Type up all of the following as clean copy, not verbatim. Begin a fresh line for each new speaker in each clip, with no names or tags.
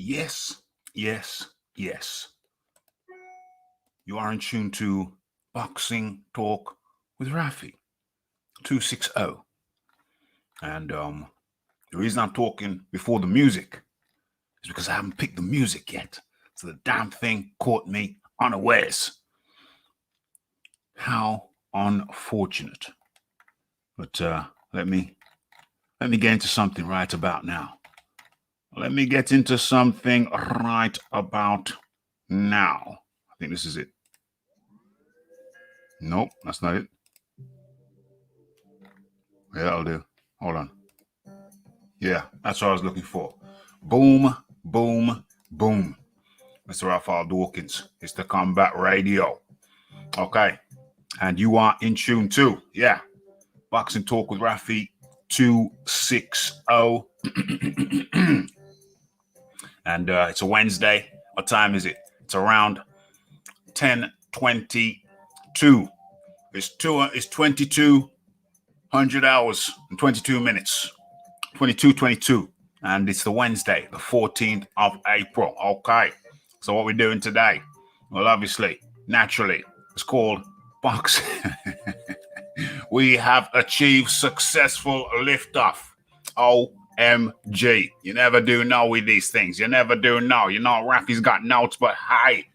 Yes, yes, yes. You are in tune to Boxing Talk with Raphie, 260. And the reason I'm talking before the music is because I haven't picked the music yet. So the damn thing caught me unawares. How unfortunate. But let me get into something right about now. Let me get into something right about now. I think this is it. Nope, that's not it. Yeah, that'll do. Hold on. Yeah, that's what I was looking for. Boom, boom, boom. Mr. Raphie Dawkins. It's the Combat Radio. Okay. And you are in tune too. Yeah. Boxing Talk with Raphie 260. And it's a Wednesday. What time is it? It's around 10:22. It's 2200 hours and 22 minutes. 22:22. And it's the Wednesday, the 14th of April. Okay. So what we're doing today? Well, obviously, naturally, it's called boxing. We have achieved successful liftoff. OMG. You never do know with these things. You never do know. You know, Raphie's got notes, but hey,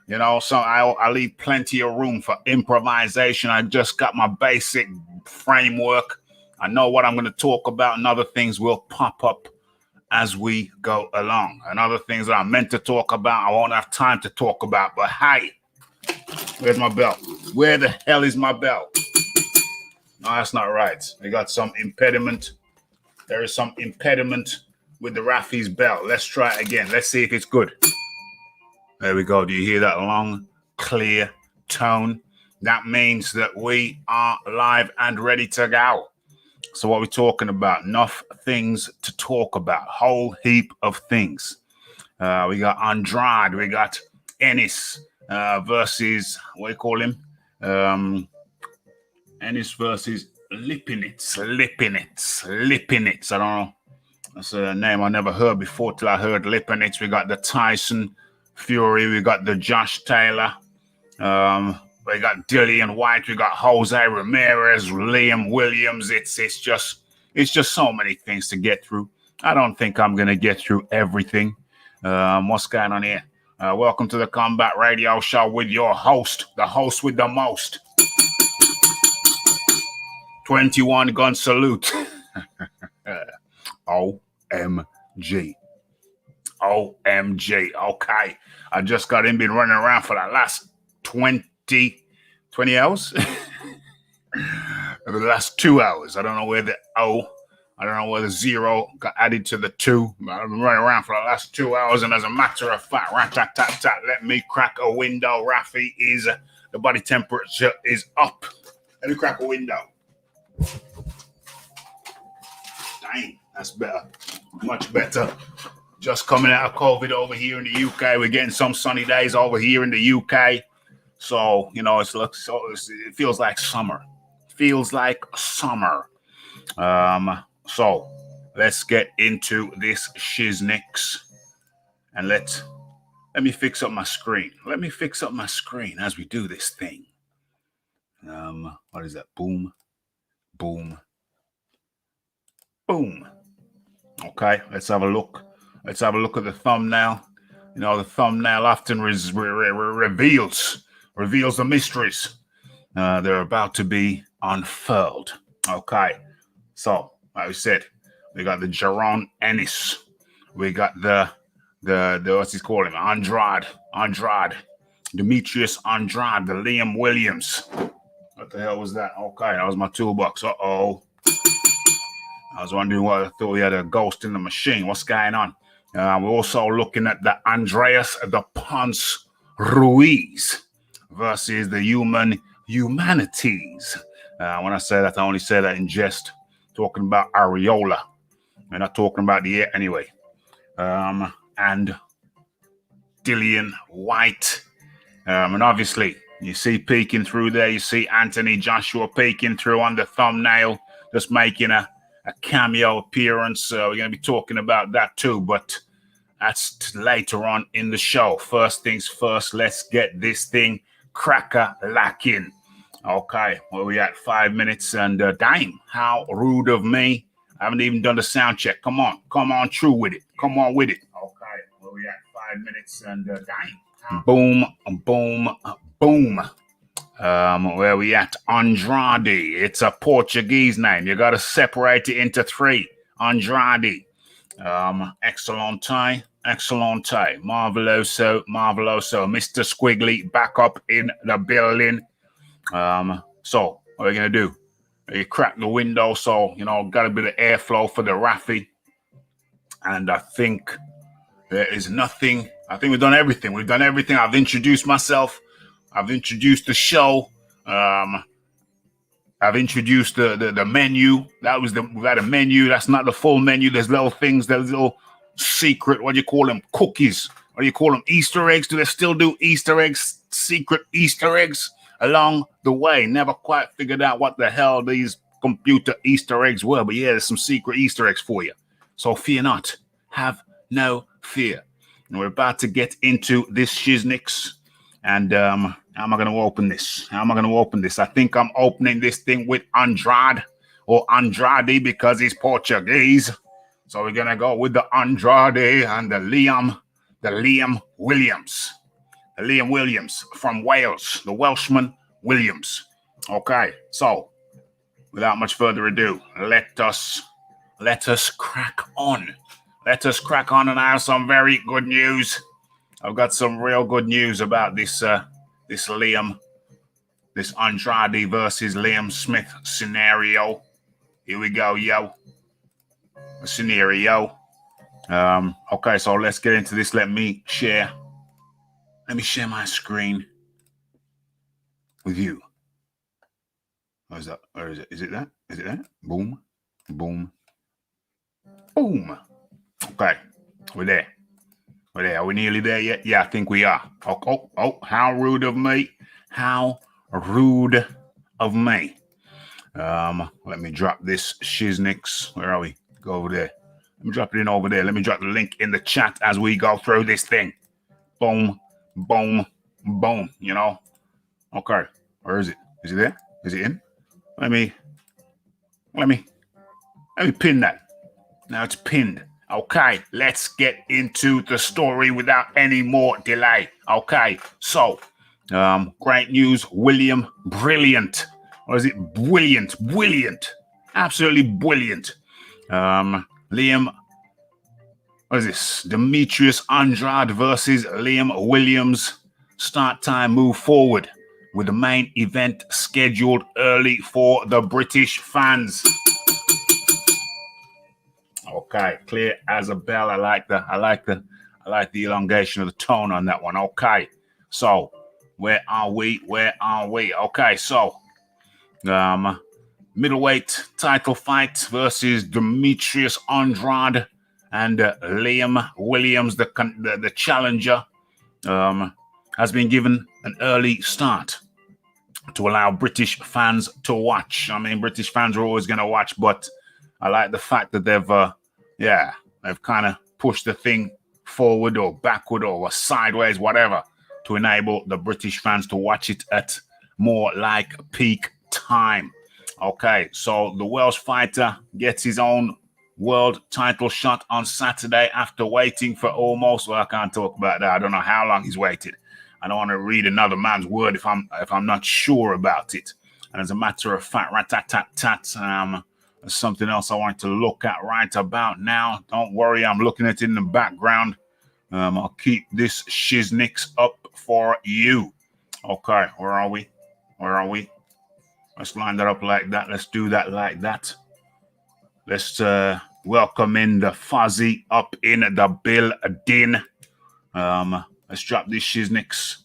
you know, so I leave plenty of room for improvisation. I just got my basic framework. I know what I'm going to talk about, and other things will pop up as we go along. And other things that I'm meant to talk about, I won't have time to talk about. But hey, where's my bell? Where the hell is my bell? No, that's not right. We got some impediment. There is some impediment with the Raphie's bell. Let's try it again. Let's see if it's good. There we go. Do you hear that long, clear tone? That means that we are live and ready to go. So what we're talking about, enough things to talk about, whole heap of things. We got Andrade, we got Ennis versus, what do you call him? Ennis versus Lipinets. I don't know. That's a name I never heard before till I heard Lipinets. We got the Tyson Fury, we got the Josh Taylor. We got Dillian White, we got Jose Ramirez, Liam Williams. It's just so many things to get through. I don't think I'm gonna get through everything. What's going on here? Welcome to the Combat Radio Show with your host, the host with the most. 21 gun salute. OMG. OMG. Okay. I just got been running around for the last 20 hours. The last 2 hours. I don't know where the the 0 got added to the 2. But I've been running around for the last 2 hours, and as a matter of fact, rat-tat-tat-tat, let me crack a window. Raphie is, the body temperature is up. Let me crack a window. Dang, that's better. Much better. Just coming out of COVID over here in the UK. We're getting some sunny days over here in the UK. So, you know, it feels like summer. So let's get into this shiznix. And let me fix up my screen. Let me fix up my screen as we do this thing. What is that? Boom. Boom. Boom. Okay, let's have a look. Let's have a look at the thumbnail. You know, the thumbnail often reveals the mysteries. They're about to be unfurled. Okay, so like we said, we got the Jaron Ennis. We got the what's he calling him? Andrade. Demetrius Andrade, the Liam Williams. What the hell was that? Okay, that was my toolbox. Uh-oh. I was wondering what I thought we had a ghost in the machine. What's going on? We're also looking at the Andreas the Ponce Ruiz versus the humanities. When I say that, I only say that in jest. Talking about Areola. We're not talking about the air anyway. And Dillian White. And obviously, you see peeking through there, you see Anthony Joshua peeking through on the thumbnail, just making a cameo appearance. We're going to be talking about that too. But That's later on in the show. First things first, let's get this thing cracker-lacking. Okay, where we at? 5 minutes and damn, how rude of me. I haven't even done the sound check. Come on true with it. Come on with it. Okay, where we at? 5 minutes and damn. Boom, boom, boom. Where we at? Andrade. It's a Portuguese name. You got to separate it into three. Andrade. Excellente. Marveloso. Mr. Squiggly back up in the building. So what are you going to do? You crack the window, so, got a bit of airflow for the Raphie. And I think there is nothing. I think we've done everything. I've introduced myself. I've introduced the show. I've introduced the menu. We had a menu. That's not the full menu. There's little things. There's little secret. What do you call them? Cookies. What do you call them? Easter eggs. Do they still do Easter eggs? Secret Easter eggs along the way. Never quite figured out what the hell these computer Easter eggs were. But yeah, there's some secret Easter eggs for you. So fear not. Have no fear. And we're about to get into this shiznix. And how am I going to open this? I think I'm opening this thing with Andrade because he's Portuguese. So we're going to go with the Andrade and the Liam Williams. The Liam Williams from Wales, the Welshman Williams. Okay, so without much further ado, let us crack on. And I have some very good news. I've got some real good news about this Andrade versus Liam Smith scenario. Here we go, yo. A scenario. Okay, so let's get into this. Let me share my screen with you. What is that? Where is it? Is it that? Boom. Okay, we're there. Are we nearly there yet? Yeah, I think we are. Oh, how rude of me. Let me drop this shiznix. Where are we? Go over there. Let me drop it in over there. Let me drop the link in the chat as we go through this thing. Boom. Okay. Where is it? Is it there? Is it in? Let me pin that. Now it's pinned. Okay, let's get into the story without any more delay. Okay, so, great news. William, brilliant. Or is it brilliant? Absolutely brilliant. Liam, what is this? Demetrius Andrade versus Liam Williams. Start time move forward with the main event scheduled early for the British fans. Okay, clear as a bell. I like the elongation of the tone on that one. Okay, so where are we? Okay, so middleweight title fight versus Demetrius Andrade and Liam Williams, the challenger, has been given an early start to allow British fans to watch. I mean, British fans are always going to watch, but I like the fact that they've kind of pushed the thing forward or backward or sideways, whatever, to enable the British fans to watch it at more like peak time. Okay, so the Welsh fighter gets his own world title shot on Saturday after waiting for almost, well, I can't talk about that. I don't know how long he's waited. I don't want to read another man's word if I'm not sure about it. And as a matter of fact, there's something else I want to look at right about now. Don't worry, I'm looking at it in the background. I'll keep this shiznix up for you. Okay, where are we? Let's line that up like that. Let's do that like that. Let's welcome in the fuzzy up in the building. Let's drop this shiznix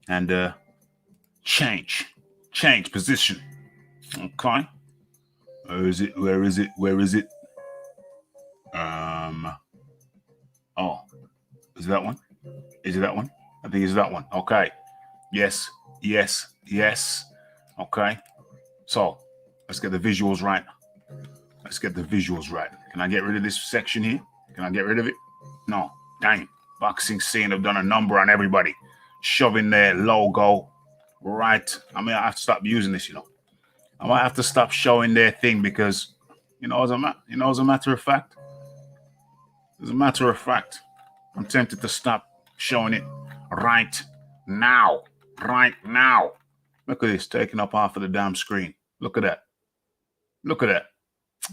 and change position. Okay. Where is it? Oh, is it that one? I think it's that one. Okay. Yes. Okay. So let's get the visuals right. Can I get rid of this section here? Can I get rid of it? No. Dang, boxing scene have done a number on everybody, shoving their logo right. I mean, I have to stop using this. I might have to stop showing their thing because, as a matter of fact, I'm tempted to stop showing it right now. Right now. Look at this, taking up half of the damn screen. Look at that.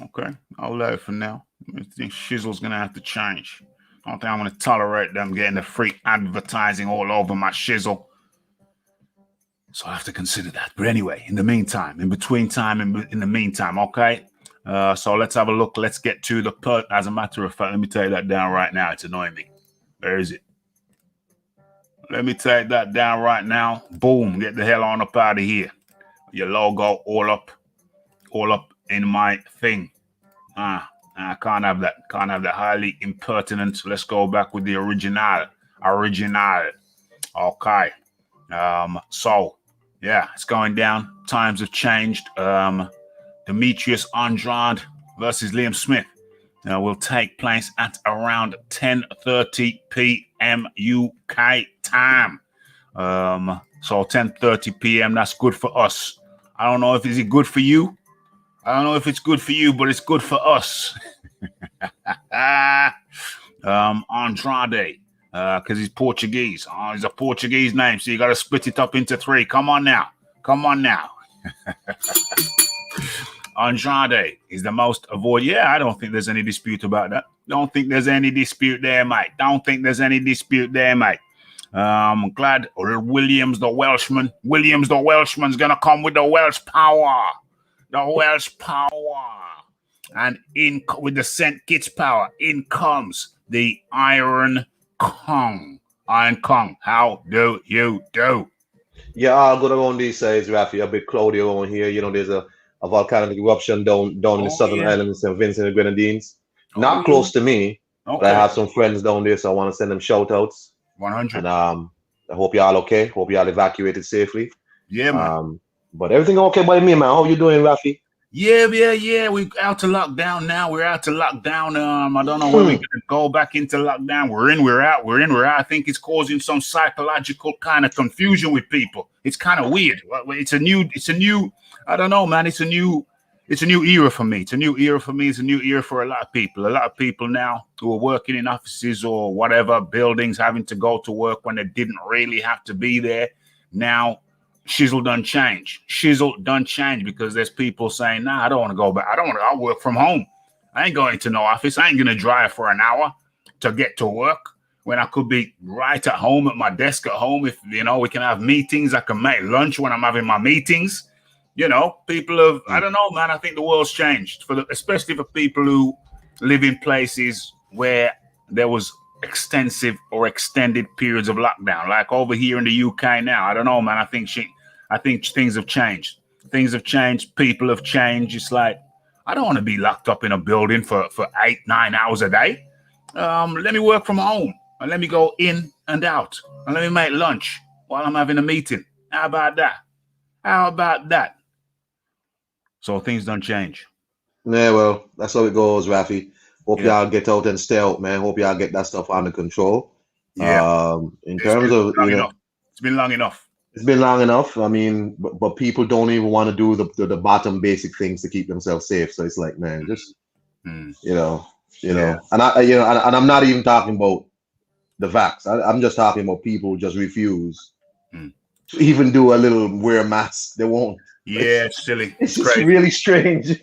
Okay, I'll let it for now. I think Shizzle's going to have to change. I don't think I'm going to tolerate them getting the free advertising all over my shizzle. So I have to consider that. But anyway, in the meantime, in the meantime, okay? So let's have a look. Let's get to the as a matter of fact, let me take that down right now. It's annoying me. Where is it? Let me take that down right now. Boom. Get the hell on up out of here. Your logo all up in my thing. I can't have that. Can't have that. Highly impertinent. Let's go back with the original. Okay. So yeah, it's going down. Times have changed. Demetrius Andrade versus Liam Smith will take place at around 10:30 p.m. UK time. So 10:30 p.m. That's good for us. I don't know if it's good for you. I don't know if it's good for you, but it's good for us. Andrade, because he's Portuguese. He's a Portuguese name, so you got to split it up into three. Come on now. Andrade is the most avoided. Yeah, I don't think there's any dispute about that. Don't think there's any dispute there, mate. I'm glad Williams the Welshman's going to come with the Welsh power. And in with the St. Kitts power, in comes the Iron Kong. How do you do?
Yeah, I'll go around these sides, Raphie. A bit cloudy around here. There's a volcanic eruption down in the southern island in St. Vincent and Grenadines. Not close to me, but I have some friends down there, so I want to send them shout outs.
100.
And I hope y'all okay. Hope y'all evacuated safely.
Yeah, man.
But everything okay by me, man. How you doing, Raphie?
Yeah. We're out to lockdown now. I don't know when we're gonna go back into lockdown. We're in, we're out. I think it's causing some psychological kind of confusion with people. It's kind of weird. It's a new. I don't know, man. It's a new era for me. It's a new era for a lot of people. A lot of people now who are working in offices or whatever, buildings, having to go to work when they didn't really have to be there. Now, Shizzle done change because there's people saying, nah, I don't want to go back. I'll work from home. I ain't going to no office. I ain't going to drive for an hour to get to work when I could be right at home at my desk at home. If, we can have meetings. I can make lunch when I'm having my meetings. People have, I don't know, man. I think the world's changed especially for people who live in places where there was extensive or extended periods of lockdown, like over here in the UK now. I don't know, man. I think things have changed. People have changed. It's like, I don't want to be locked up in a building for 8-9 hours a day. Let me work from home and let me go in and out and let me make lunch while I'm having a meeting. How about that? So things don't change.
Yeah, well, that's how it goes, Raphie. Hope y'all get out and stay out, man. Hope y'all get that stuff under control.
Yeah.
In terms of,
it's been long enough.
It's been long enough. I mean, but people don't even want to do the bottom basic things to keep themselves safe. So it's like, man, just and I'm not even talking about the vax. I'm just talking about people who just refuse to even do a little wear a mask. They won't.
Yeah, it's silly.
It's just really strange.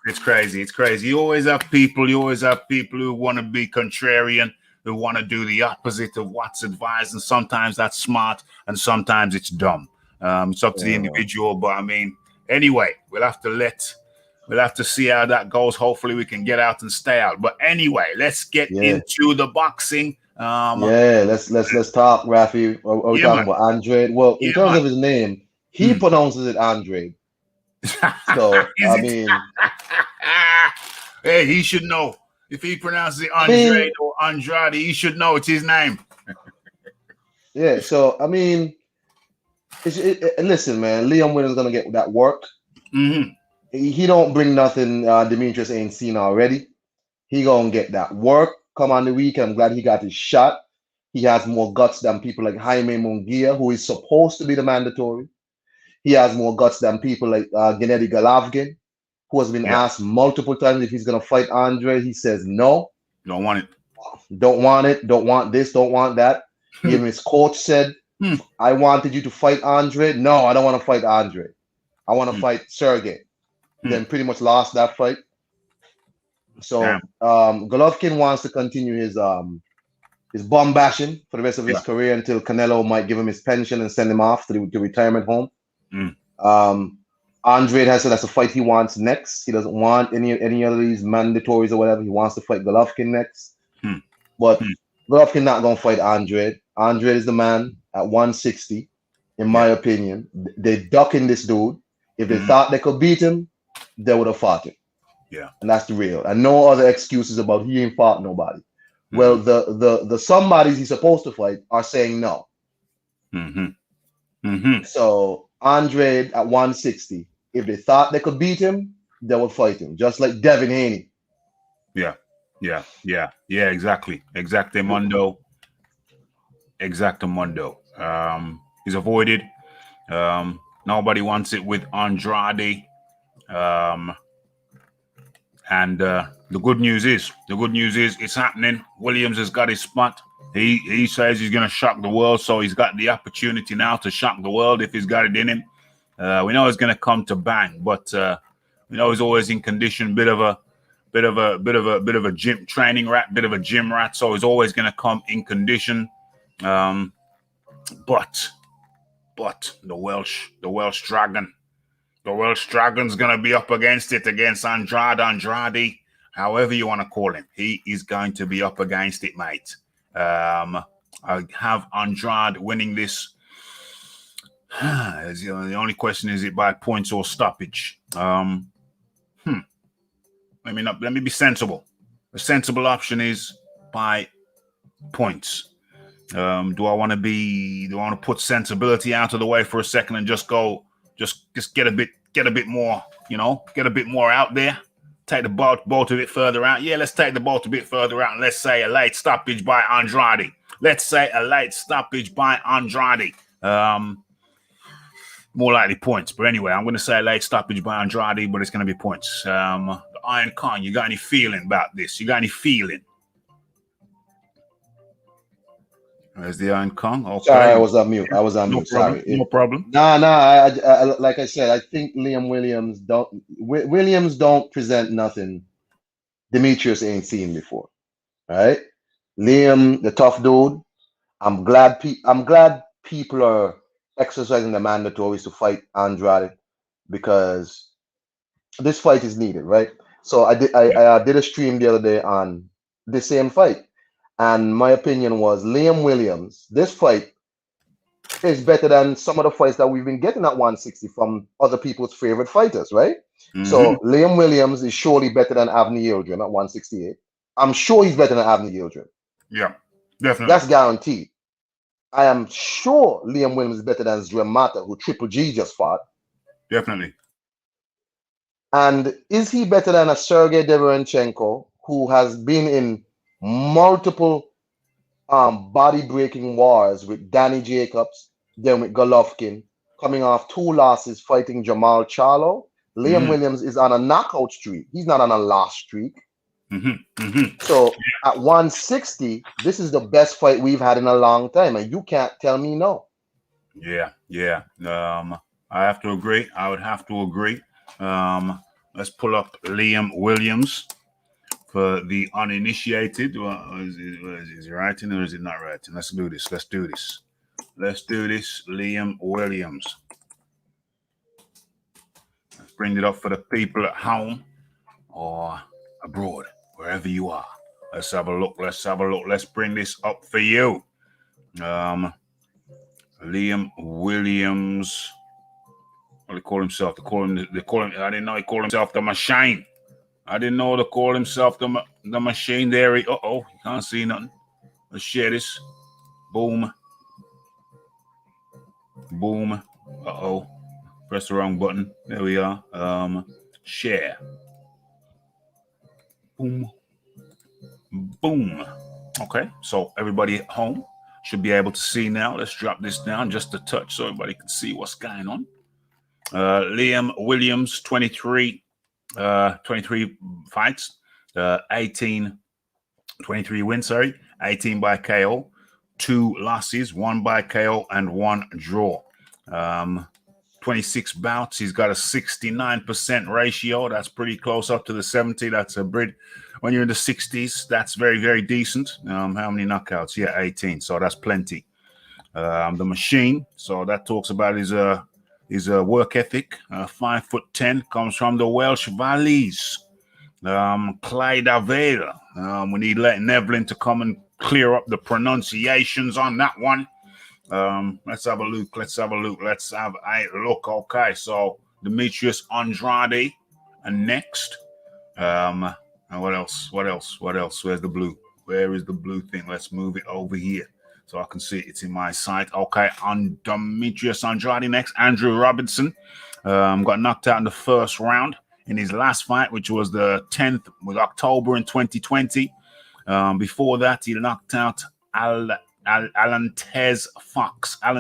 It's crazy. You always have people who want to be contrarian, who want to do the opposite of what's advised, and sometimes that's smart and sometimes it's dumb. It's up to the individual, but I mean, anyway, we'll have to see how that goes. Hopefully we can get out and stay out. But anyway, let's get into the boxing.
Let's talk, Raphie. Are we talking about Andrade? Well, in terms of his name, he pronounces it Andrade. So I mean,
hey, he should know. If he pronounces it Andrade or Andrade, he should know it's his name.
Yeah. So I mean, listen, man. Liam Williams gonna get that work.
Mm-hmm.
He don't bring nothing. Demetrius ain't seen already. He gonna get that work. come on the weekend. I'm glad he got his shot. He has more guts than people like Jaime Munguia, who is supposed to be the mandatory. He has more guts than people like Gennady Golovkin, who has been asked multiple times if he's going to fight Andre. He says no.
Don't want it.
Don't want it. Don't want this. Don't want that. Even his coach said, I wanted you to fight Andre. No, I don't want to fight Andre. I want to fight Sergey. Then pretty much lost that fight. So Golovkin wants to continue his bum bashing for the rest of his career until Canelo might give him his pension and send him off to the retirement home. Andrade has said that's a fight he wants next. He doesn't want any of these mandatories or whatever. He wants to fight Golovkin next. But Golovkin not going to fight Andrade. Andrade is the man at 160, in my opinion. They ducking this dude. If they thought they could beat him, they would have fought him.
Yeah.
And that's the real. And no other excuses about he ain't fought nobody. Well, the somebodies he's supposed to fight are saying no. So Andrade at 160, if they thought they could beat him, they would fight him, just like Devin Haney.
Yeah, exactly. Exactamundo. He's avoided. Nobody wants it with Andrade. And the good news is it's happening. Williams has got his spot. He says he's going to shock the world, so he's got the opportunity now to shock the world if he's got it in him. We know it's going to come to bang, but we know he's always in condition, bit of a gym training rat, bit of a gym rat, so he's always going to come in condition. But the Welsh Dragon. The Welsh Dragon's going to be up against Andrade, however you want to call him. He is going to be up against it, mate. I have Andrade winning this. The only question is it by points or stoppage. Let me be sensible. The sensible option is by points. Do I want to put sensibility out of the way for a second and just go? Just get a bit more, get a bit more out there. Take the bolt a bit further out. Yeah, let's take the bolt a bit further out. And let's say a late stoppage by Andrade. More likely points. But anyway, I'm going to say a late stoppage by Andrade, but it's going to be points. The Iron Khan, you got any feeling about this? You got any feeling? There's the Iron Kong. Okay.
Sorry, I was on mute. Sorry.
No problem.
No. I like I said, I think Williams don't present nothing Demetrius ain't seen before. Right? Liam, the tough dude. I'm glad people are exercising the mandatories to fight Andrade because this fight is needed, right? So I did a stream the other day on the same fight. And my opinion was Liam Williams, this fight is better than some of the fights that we've been getting at 160 from other people's favorite fighters, right? So Liam Williams is surely better than Avni Yildirim at 168. I'm sure he's better than Avni Yildirim.
Yeah, definitely.
That's guaranteed. I am sure Liam Williams is better than Zremata, who Triple G just fought.
Definitely.
And is he better than a Sergey Deverenchenko, who has been in multiple body-breaking wars with Danny Jacobs, then with Golovkin, coming off 2 losses fighting Jamal Charlo? Liam Williams is on a knockout streak. He's not on a loss streak. So at 160, this is the best fight we've had in a long time, and you can't tell me no.
Yeah. I have to agree. I would have to agree. Let's pull up Liam Williams for the uninitiated. Is he writing or is he not writing? Let's do this. Liam Williams. Let's bring it up for the people at home or abroad, wherever you are. Let's have a look. Let's bring this up for you. Liam Williams. What do they call himself? They call him. I didn't know he called himself the Machine. I didn't know to call himself the Machine. There he. You can't see nothing. Let's share this. Boom. Press the wrong button. There we are. Share. Boom. Boom. Okay, so everybody at home should be able to see now. Let's drop this down just a touch so everybody can see what's going on. Liam Williams, 23 fights, 23 wins, 18 by KO, 2 losses, 1 by KO, and 1 draw. 26 bouts. He's got a 69% ratio. That's pretty close up to the 70. That's a brid. When you're in the 60s, that's very, very decent. How many knockouts? Yeah, 18. So that's plenty. The machine. So that talks about his work ethic. 5'10", comes from the Welsh Valleys. Clyde Avale. We need Nevlin to come and clear up the pronunciations on that one. Let's have a look. Let's have a look. Okay, so Demetrius Andrade, and next. And what else? Where's the blue? Where is the blue thing? Let's move it over here so I can see it. It's in my sight. Okay, on Demetrius Andrade next. Andrew Robinson got knocked out in the first round in his last fight, which was the 10th with October in 2020. Before that, he knocked out Alan Tez Fox. That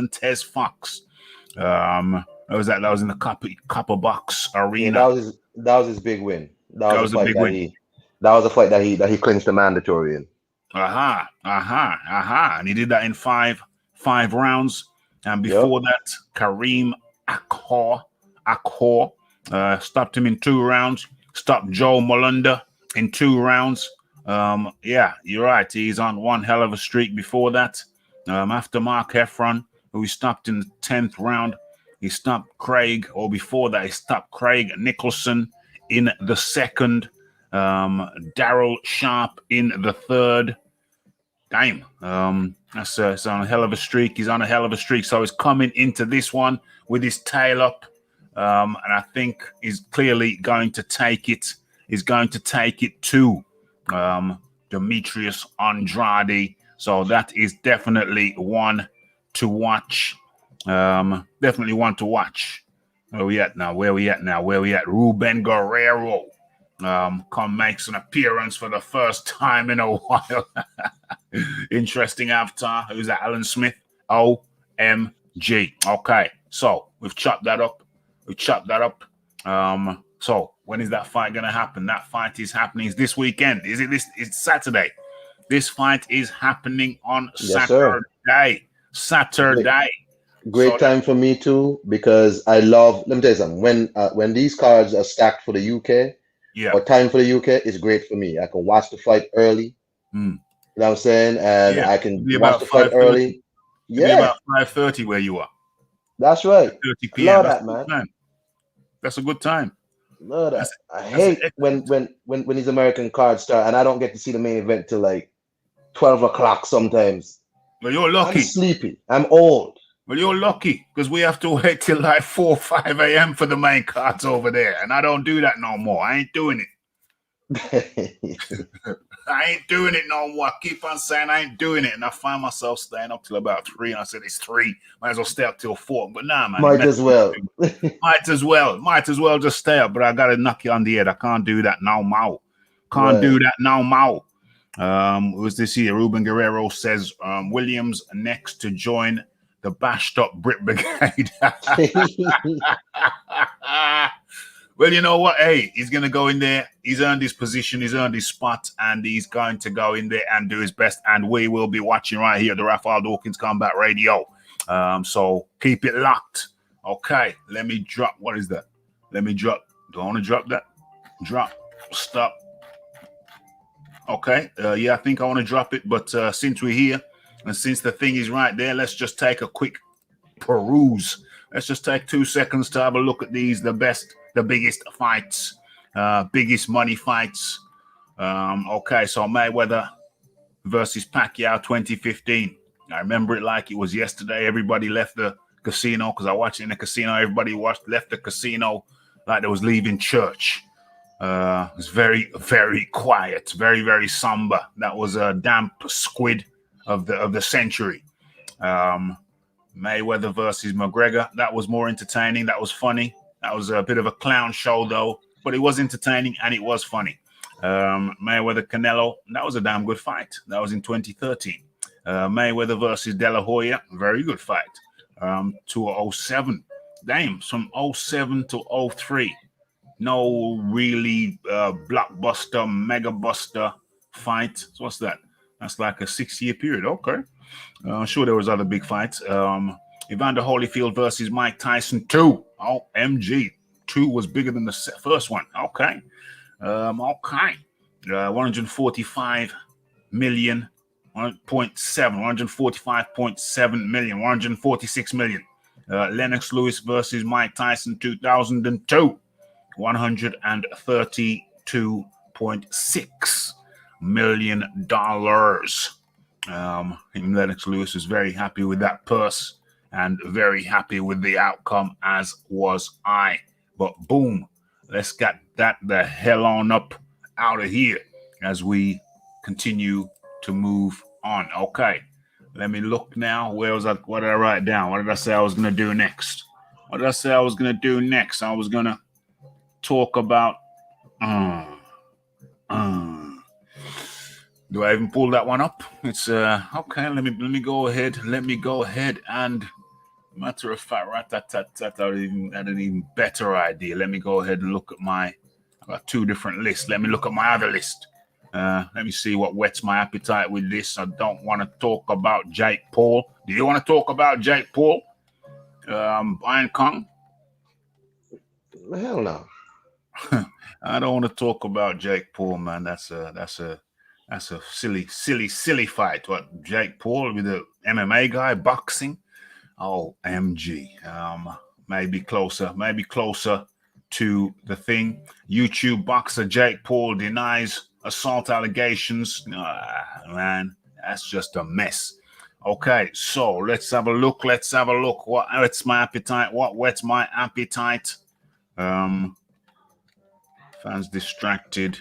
was in the Copper Box Arena.
Yeah, that was his big win. That was a big win. That was a fight that he clinched the mandatory in.
And he did that in five rounds. And before that, Kareem Akhor stopped him in 2 rounds. Stopped Joe Molunda in 2 rounds. Yeah, you're right. He's on one hell of a streak before that. After Mark Heffron, who he stopped in the 10th round, he stopped Craig, or before that, he stopped Craig Nicholson in the 2nd. Daryl Sharp in the 3rd. Damn. It's on a hell of a streak. He's on a hell of a streak. So he's coming into this one with his tail up. And I think he's clearly going to take it. He's going to take it to Demetrius Andrade. So that is definitely one to watch. Definitely one to watch. Where we at now? Ruben Guerrero come makes an appearance for the first time in a while. Interesting avatar. Who's that? Alan Smith. OMG. Okay, so we've chopped that up. So when is that fight going to happen? That fight is happening. Is this weekend? It's Saturday. This fight is happening on Saturday.
Great time for me too, because I love. Let me tell you something. When these cards are stacked for the UK, or time for the UK, it's great for me. I can watch the fight early. You know what I'm saying? And I can watch the fight early.
Yeah, about 5:30 where you are.
That's right.
30 p.m.
Love that, man.
That's a good time.
Love that. I hate when these American cards start and I don't get to see the main event till like 12 o'clock sometimes.
Well, you're lucky.
I'm sleepy. I'm old.
Well, you're lucky because we have to wait till like 4 or 5 a.m. for the main cards over there. And I don't do that no more. I ain't doing it. I ain't doing it no more. I keep on saying I ain't doing it. And I find myself staying up till about 3. And I said, it's 3. Might as well stay up till 4. But nah, man.
Might as well
just stay up. But I got to knock you on the head. I can't do that no more. Do that no more. Who's this here? Ruben Guerrero says Williams next to join the bashed up Brit Brigade. Well, you know what? Hey, he's going to go in there. He's earned his position. He's earned his spot. And he's going to go in there and do his best. And we will be watching right here, the Raphie Dawkins Combat Radio. So keep it locked. Okay, let me drop. What is that? Let me drop. Do I want to drop that? Drop. Stop. Okay. Yeah, I think I want to drop it. But since we're here and since the thing is right there, let's just take a quick peruse. Let's just take 2 seconds to have a look at these, the biggest fights, biggest money fights. Okay, so Mayweather versus Pacquiao 2015. I remember it like it was yesterday. Everybody left the casino because I watched it in the casino. Everybody left the casino like they was leaving church. It was very, very quiet, very, very somber. That was a damp squid of the century. Mayweather versus McGregor. That was more entertaining. That was funny. That was a bit of a clown show, though, but it was entertaining and it was funny. Mayweather Canelo, that was a damn good fight. That was in 2013. Mayweather versus De La Hoya, very good fight. 2007. Damn, from 07 to 03. No really blockbuster, mega buster fight. So what's that? That's like a 6-year period. Okay. I'm sure there was other big fights. Evander Holyfield versus Mike Tyson 2. OMG. 2 was bigger than the first one. Okay. Okay. 145 million. 145.7 million. 146 million. Lennox Lewis versus Mike Tyson 2002. $132.6 million. Lennox Lewis was very happy with that purse and very happy with the outcome, as was I. But boom, let's get that the hell on up out of here as we continue to move on. Okay, let me look now. Where was I? What did I write down? What did I say I was going to do next? What did I say I was going to do next? I was going to talk about do I even pull that one up? It's okay. Let me go ahead and, matter of fact, I had an even better idea. Let me go ahead and look at I've got 2 different lists. Let me look at my other list. Let me see what whets my appetite with this. I don't want to talk about Jake Paul. Do you want to talk about Jake Paul? Iron Kong?
Hell no.
I don't want to talk about Jake Paul, man. That's a silly fight. What, Jake Paul with the MMA guy boxing? Oh, MG. Maybe closer to the thing. YouTube boxer Jake Paul denies assault allegations. Man, that's just a mess. Okay, so let's have a look. What whets my appetite? Fans distracted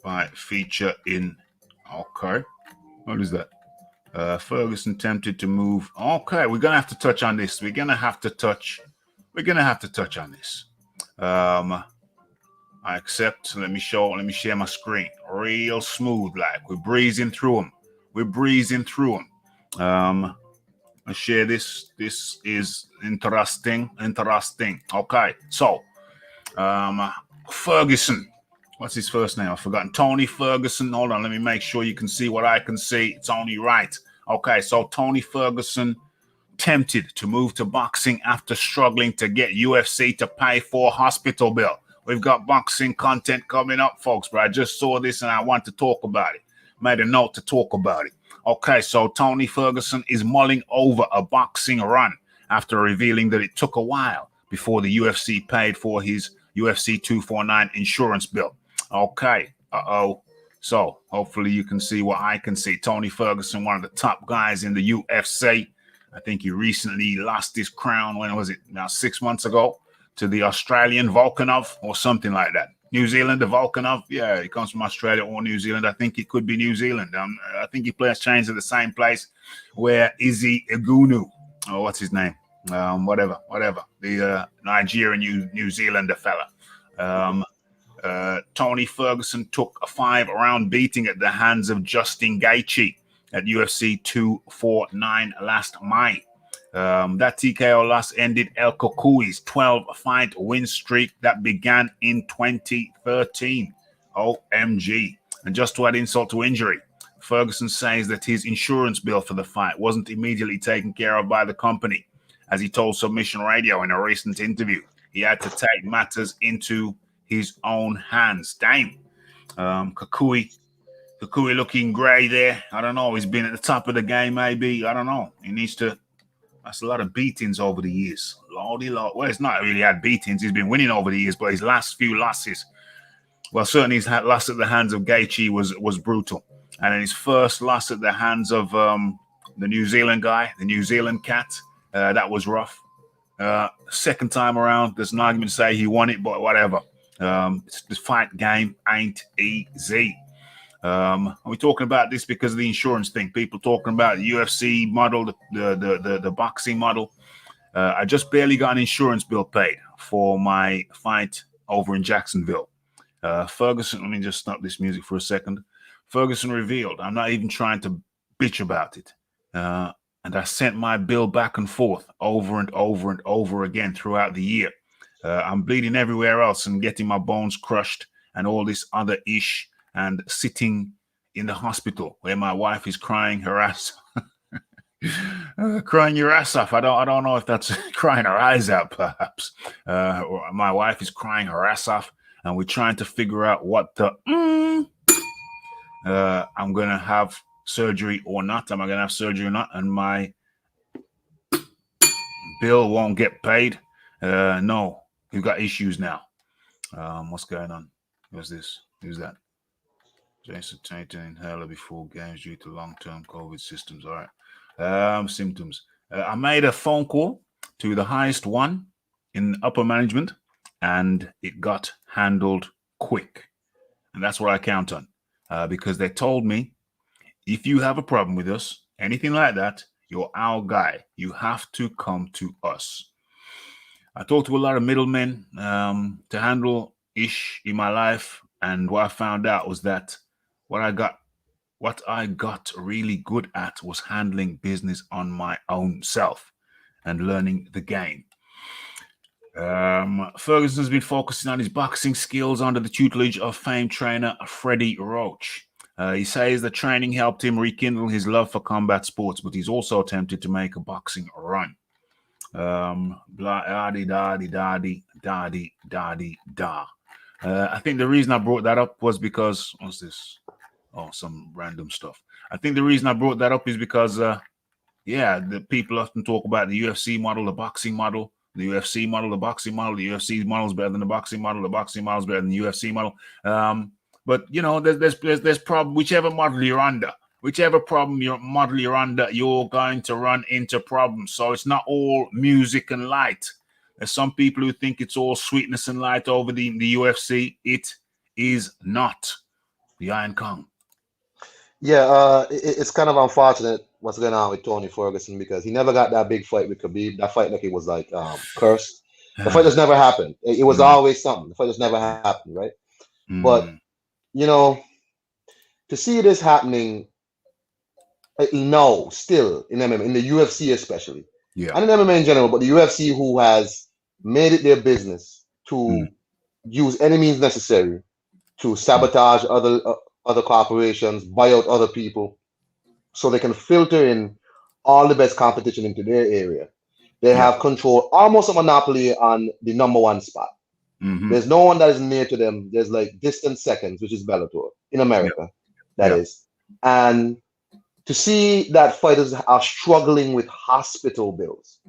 by feature in. Okay, what is that? Ferguson tempted to move. Okay, we're gonna have to touch on this. We're gonna have to touch on this. I accept. Let me share my screen. Real smooth, like we're breezing through them. I share this. This is interesting. Okay, so Ferguson. What's his first name? I've forgotten. Tony Ferguson. Hold on, let me make sure you can see what I can see. It's only right. Okay, so Tony Ferguson tempted to move to boxing after struggling to get UFC to pay for a hospital bill. We've got boxing content coming up, folks, but I just saw this and I want to talk about it. Made a note to talk about it. Okay, so Tony Ferguson is mulling over a boxing run after revealing that it took a while before the UFC paid for his UFC 249 insurance bill. Okay, so hopefully you can see what I can see. Tony Ferguson, one of the top guys in the UFC. I think he recently lost his crown. When was it? Now 6 months ago, to the Australian Volkanov or something like that. New Zealand, the Volkanov. Yeah, he comes from Australia or New Zealand. I think it could be New Zealand. I think he plays chains at the same place where Izzy Egunu, or what's his name? Whatever. The Nigerian New Zealander fella. Tony Ferguson took a 5-round beating at the hands of Justin Gaethje at UFC 249 last May. That TKO loss ended El Cucui's 12-fight win streak that began in 2013. OMG. And just to add insult to injury, Ferguson says that his insurance bill for the fight wasn't immediately taken care of by the company. As he told Submission Radio in a recent interview, he had to take matters into his own hands. Damn. Cucuy looking grey there. I don't know. He's been at the top of the game, maybe. I don't know. He needs to. That's a lot of beatings over the years. Lordy Lord. Well, it's not really had beatings. He's been winning over the years, but his last few losses, well, certainly his loss at the hands of Gaethje was brutal. And then his first loss at the hands of the New Zealand guy, the New Zealand cat, that was rough. Second time around, there's an argument to say he won it, but whatever. The fight game ain't easy. Are we talking about this because of the insurance thing? People talking about the UFC model, the boxing model. I just barely got an insurance bill paid for my fight over in Jacksonville. Ferguson, let me just stop this music for a second. Ferguson revealed, I'm not even trying to bitch about it. And I sent my bill back and forth over and over and over again throughout the year. I'm bleeding everywhere else and getting my bones crushed and all this other ish and sitting in the hospital where my wife is crying her ass. Crying your ass off. I don't know if that's crying her eyes out, perhaps. Or my wife is crying her ass off, and we're trying to figure out what the I'm gonna have surgery or not. Am I gonna have surgery or not? And my bill won't get paid. No, we've got issues now. What's going on? What's this? Who's that? Jason Tatum inhaler before games due to long-term COVID systems. All right. Symptoms. I made a phone call to the highest one in upper management, and it got handled quick. And that's what I count on, because they told me, if you have a problem with us, anything like that, you're our guy. You have to come to us. I talked to a lot of middlemen to handle ish in my life, and what I found out was that what I got really good at was handling business on my own self and learning the game. Ferguson's been focusing on his boxing skills under the tutelage of famed trainer Freddie Roach. He says the training helped him rekindle his love for combat sports, but he's also attempted to make a boxing run. I think the reason I brought that up was because, what's this? Oh, some random stuff. I think the reason I brought that up is because, the people often talk about the UFC model, the boxing model, the UFC model, the boxing model. The UFC model is better than the boxing model. The boxing model is better than the UFC model. But you know, there's problem. Whichever model you're under, model you're under, you're going to run into problems. So it's not all music and light. There's some people who think it's all sweetness and light over the UFC. It is not. The Iron Kong.
Yeah, it's kind of unfortunate what's going on with Tony Ferguson, because he never got that big fight with Khabib. That fight, like, it was like cursed. The fight just never happened. It was always something. The fight just never happened, right? But you know, to see this happening now, still in MMA, in the UFC especially, and in MMA in general, but the UFC, who has made it their business to use any means necessary to sabotage other corporations, buy out other people, so they can filter in all the best competition into their area. They have control, almost a monopoly on the number one spot. There's no one that is near to them. There's like distant seconds, which is Bellator in America, that is. And to see that fighters are struggling with hospital bills.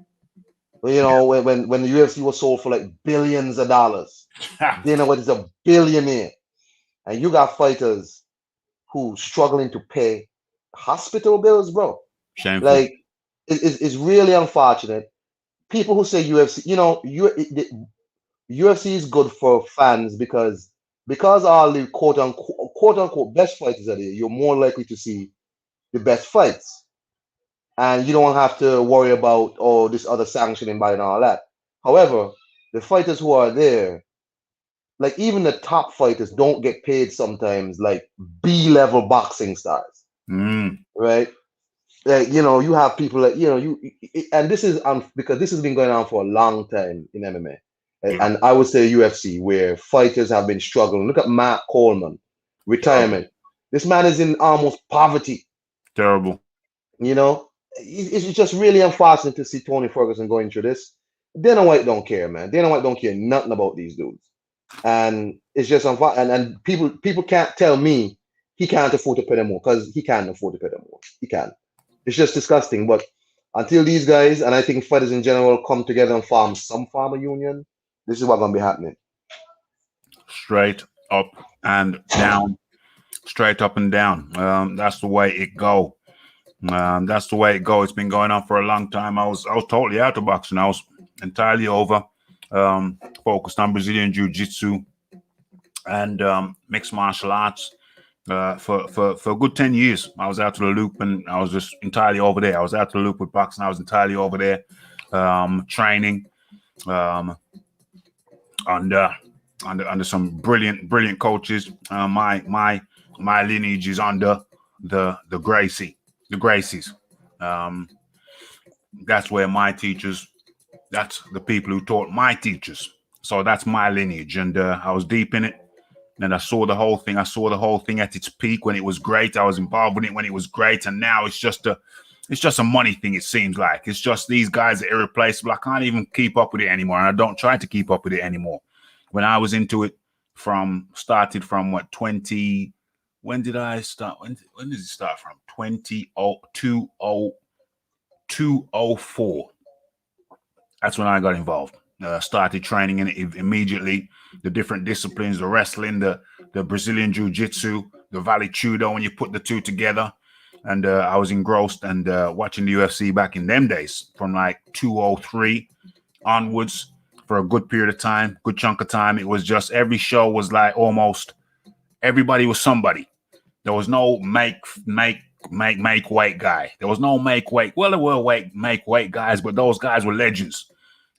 You know, when the UFC was sold for like billions of dollars, you know what is a billionaire, and you got fighters who struggling to pay hospital bills, bro.
Shameful. Like,
it's really unfortunate. People who say UFC, you know, UFC is good for fans because all the quote unquote best fighters are there. You're more likely to see the best fights, and you don't have to worry about this other sanctioning by and all that. However, the fighters who are there, like even the top fighters, don't get paid sometimes like B-level boxing stars, right? Like, you know, you have people like, you know, and this is because this has been going on for a long time in MMA, and I would say UFC, where fighters have been struggling. Look at Matt Coleman, retirement. This man is in almost poverty.
Terrible.
You know, it's just really unfortunate to see Tony Ferguson going through this. Dana White don't care, man. Dana White don't care nothing about these dudes. And it's just unfortunate. And people can't tell me he can't afford to pay them more, because he can't afford to pay them more. He can't. It's just disgusting. But until these guys, and I think fighters in general, come together and form some form of union, this is what's going to be happening.
Straight up and down. Straight up and down. That's the way it go. That's the way it goes. It's been going on for a long time. I was totally out of boxing. I was entirely over, focused on Brazilian Jiu-Jitsu and mixed martial arts. For a good 10 years, I was out of the loop, and I was just entirely over there. I was out of the loop with boxing. I was entirely over there, training, and under some brilliant coaches. My lineage is under the Gracies. That's where my teachers. That's the people who taught my teachers. So that's my lineage, and I was deep in it. And I saw the whole thing. I saw the whole thing at its peak when it was great. I was involved in it when it was great, and now it's just a money thing. It seems like it's just these guys are irreplaceable. I can't even keep up with it anymore, and I don't try to keep up with it anymore. When I was into it, started from what 20. When did I start? When did it start from? 204. That's when I got involved. Started training in it immediately. The different disciplines, the wrestling, the Brazilian jiu-jitsu, the Vale Tudo, when you put the two together. And I was engrossed and watching the UFC back in them days from like 203 onwards for a good period of time, good chunk of time. It was just every show was like almost everybody was somebody. There was no make weight guy. There was no make weight. Well, there were make weight guys, but those guys were legends.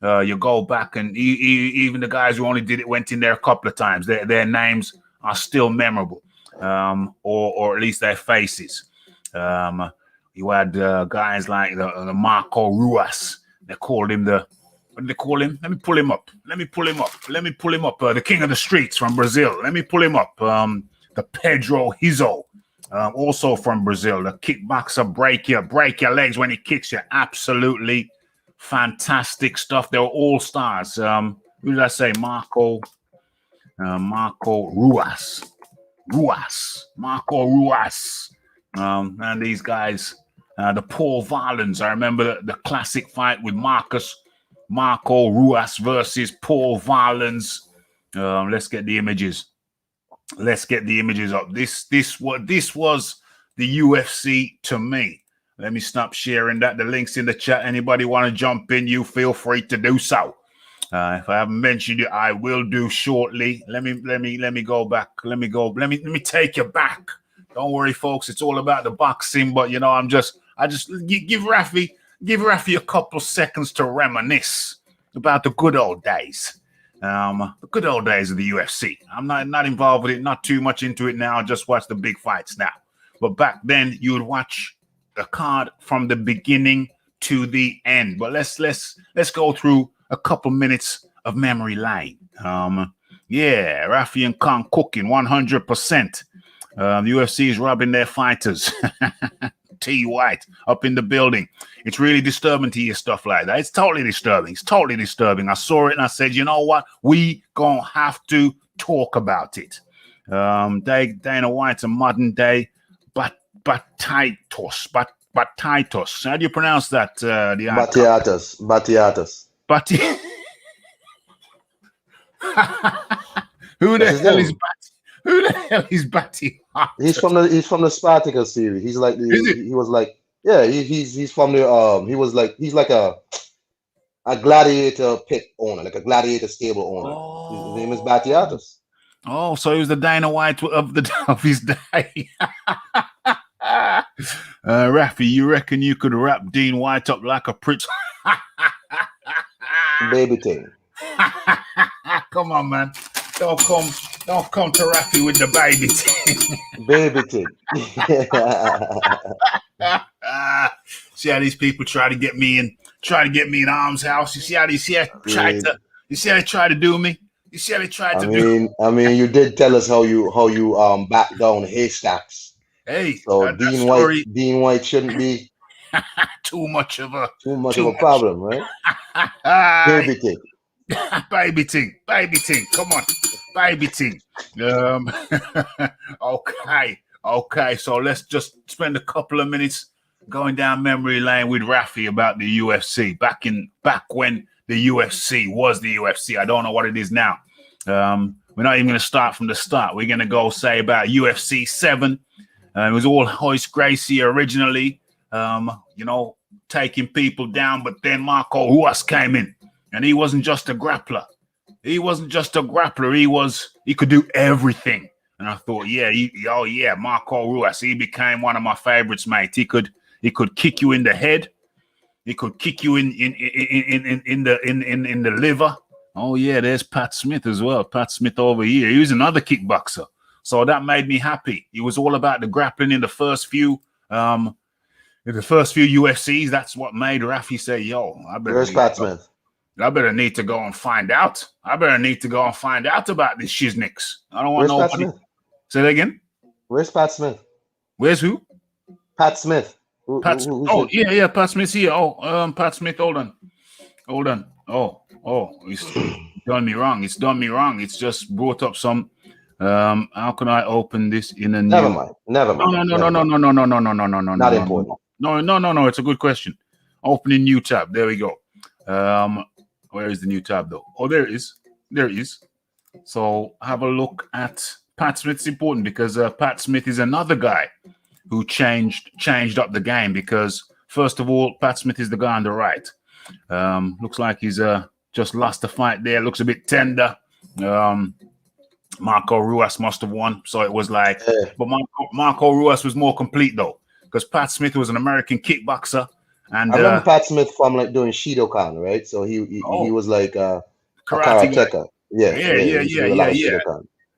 You go back and even the guys who only went in there a couple of times, their names are still memorable, or at least their faces. You had guys like the Marco Ruas. They called him what did they call him? Let me pull him up. The king of the streets from Brazil. Let me pull him up. The Pedro Rizzo, also from Brazil. The kickboxer, break your legs when he kicks you. Absolutely fantastic stuff. They were all stars. Who did I say? Marco Ruas. Marco Ruas. And these guys, the Paul Valens. I remember the classic fight with Marco Ruas versus Paul Valens. Let's get the images. Up. This was the UFC to me. Let me stop sharing that. The link's in the chat. Anybody want to jump in, you feel free to do so. If I haven't mentioned it, I will do shortly. Let me go back. Let me take you back. Don't worry, folks. It's all about the boxing, but I just give Raphie a couple seconds to reminisce about the good old days. The good old days of the UFC. I'm not involved with it, not too much into it now. I just watch the big fights now. But back then, you would watch the card from the beginning to the end. But let's go through a couple minutes of memory lane. Raphie and Khan cooking 100%. The UFC is robbing their fighters. T. White up in the building. It's really disturbing to hear stuff like that. It's totally disturbing. I saw it and I said, you know what? We gonna have to talk about it. Dana White's a modern day Batiatos. How do you pronounce that?
Batiatos.
Who the hell is Batty?
He's from the Spartacus series. He's like he's from the he's like a gladiator pit owner, like a gladiator stable owner. His name is Batiatos.
Oh, so he was the Dana White of his day. Raphie, you reckon you could wrap Dean White up like a prince?
Baby thing.
Come on, man. Don't come to Raphie with the baby thing.
Baby thing.
See how these people try to get me in Arm's house. You see how they try to do me? You see how they tried to do?
I mean, you did tell us how you back down haystacks.
Hey,
so Dean White shouldn't be
too much of a
problem, right? Baby thing.
Baby thing. Come on, baby thing. Okay. So let's just spend a couple of minutes going down memory lane with Raphie about the UFC back when the UFC was the UFC. I don't know what it is now. We're not even going to start from the start. We're going to go say about UFC 7. It was all Royce Gracie originally, taking people down. But then Marco Ruas came in, and he wasn't just a grappler. He could do everything. And I thought, Marco Ruas. He became one of my favorites, mate. He could kick you in the head. He could kick you in the liver. Oh yeah, there's Pat Smith as well. Pat Smith over here. He was another kickboxer. So that made me happy. It was all about the grappling in the first few UFCs. That's what made Raphie say, yo,
Where's Pat Smith?
I better need to go and find out. I better need to go and find out about these shiznicks. I don't want
Where's
nobody.
Pat Smith?
Say that again.
Where's Pat Smith?
Where's who?
Pat Smith.
Yeah, Pat Smith's here. Pat Smith, hold on. Oh, it's done me wrong. It's just brought up some. How can I open this in a new?
Never mind.
No.
Not important.
No. It's a good question. Opening new tab. There we go. Where is the new tab though? Oh, there it is. So have a look at Pat Smith. It's important because Pat Smith is another guy who changed up the game. Because first of all, Pat Smith is the guy on the right. Looks like he's just lost the fight there. Looks a bit tender. Marco Ruas must have won. So it was like, but Marco Ruas was more complete though, because Pat Smith was an American kickboxer. And
I remember Pat Smith from like doing Shidokan, right? So he was like a karateka. Yeah.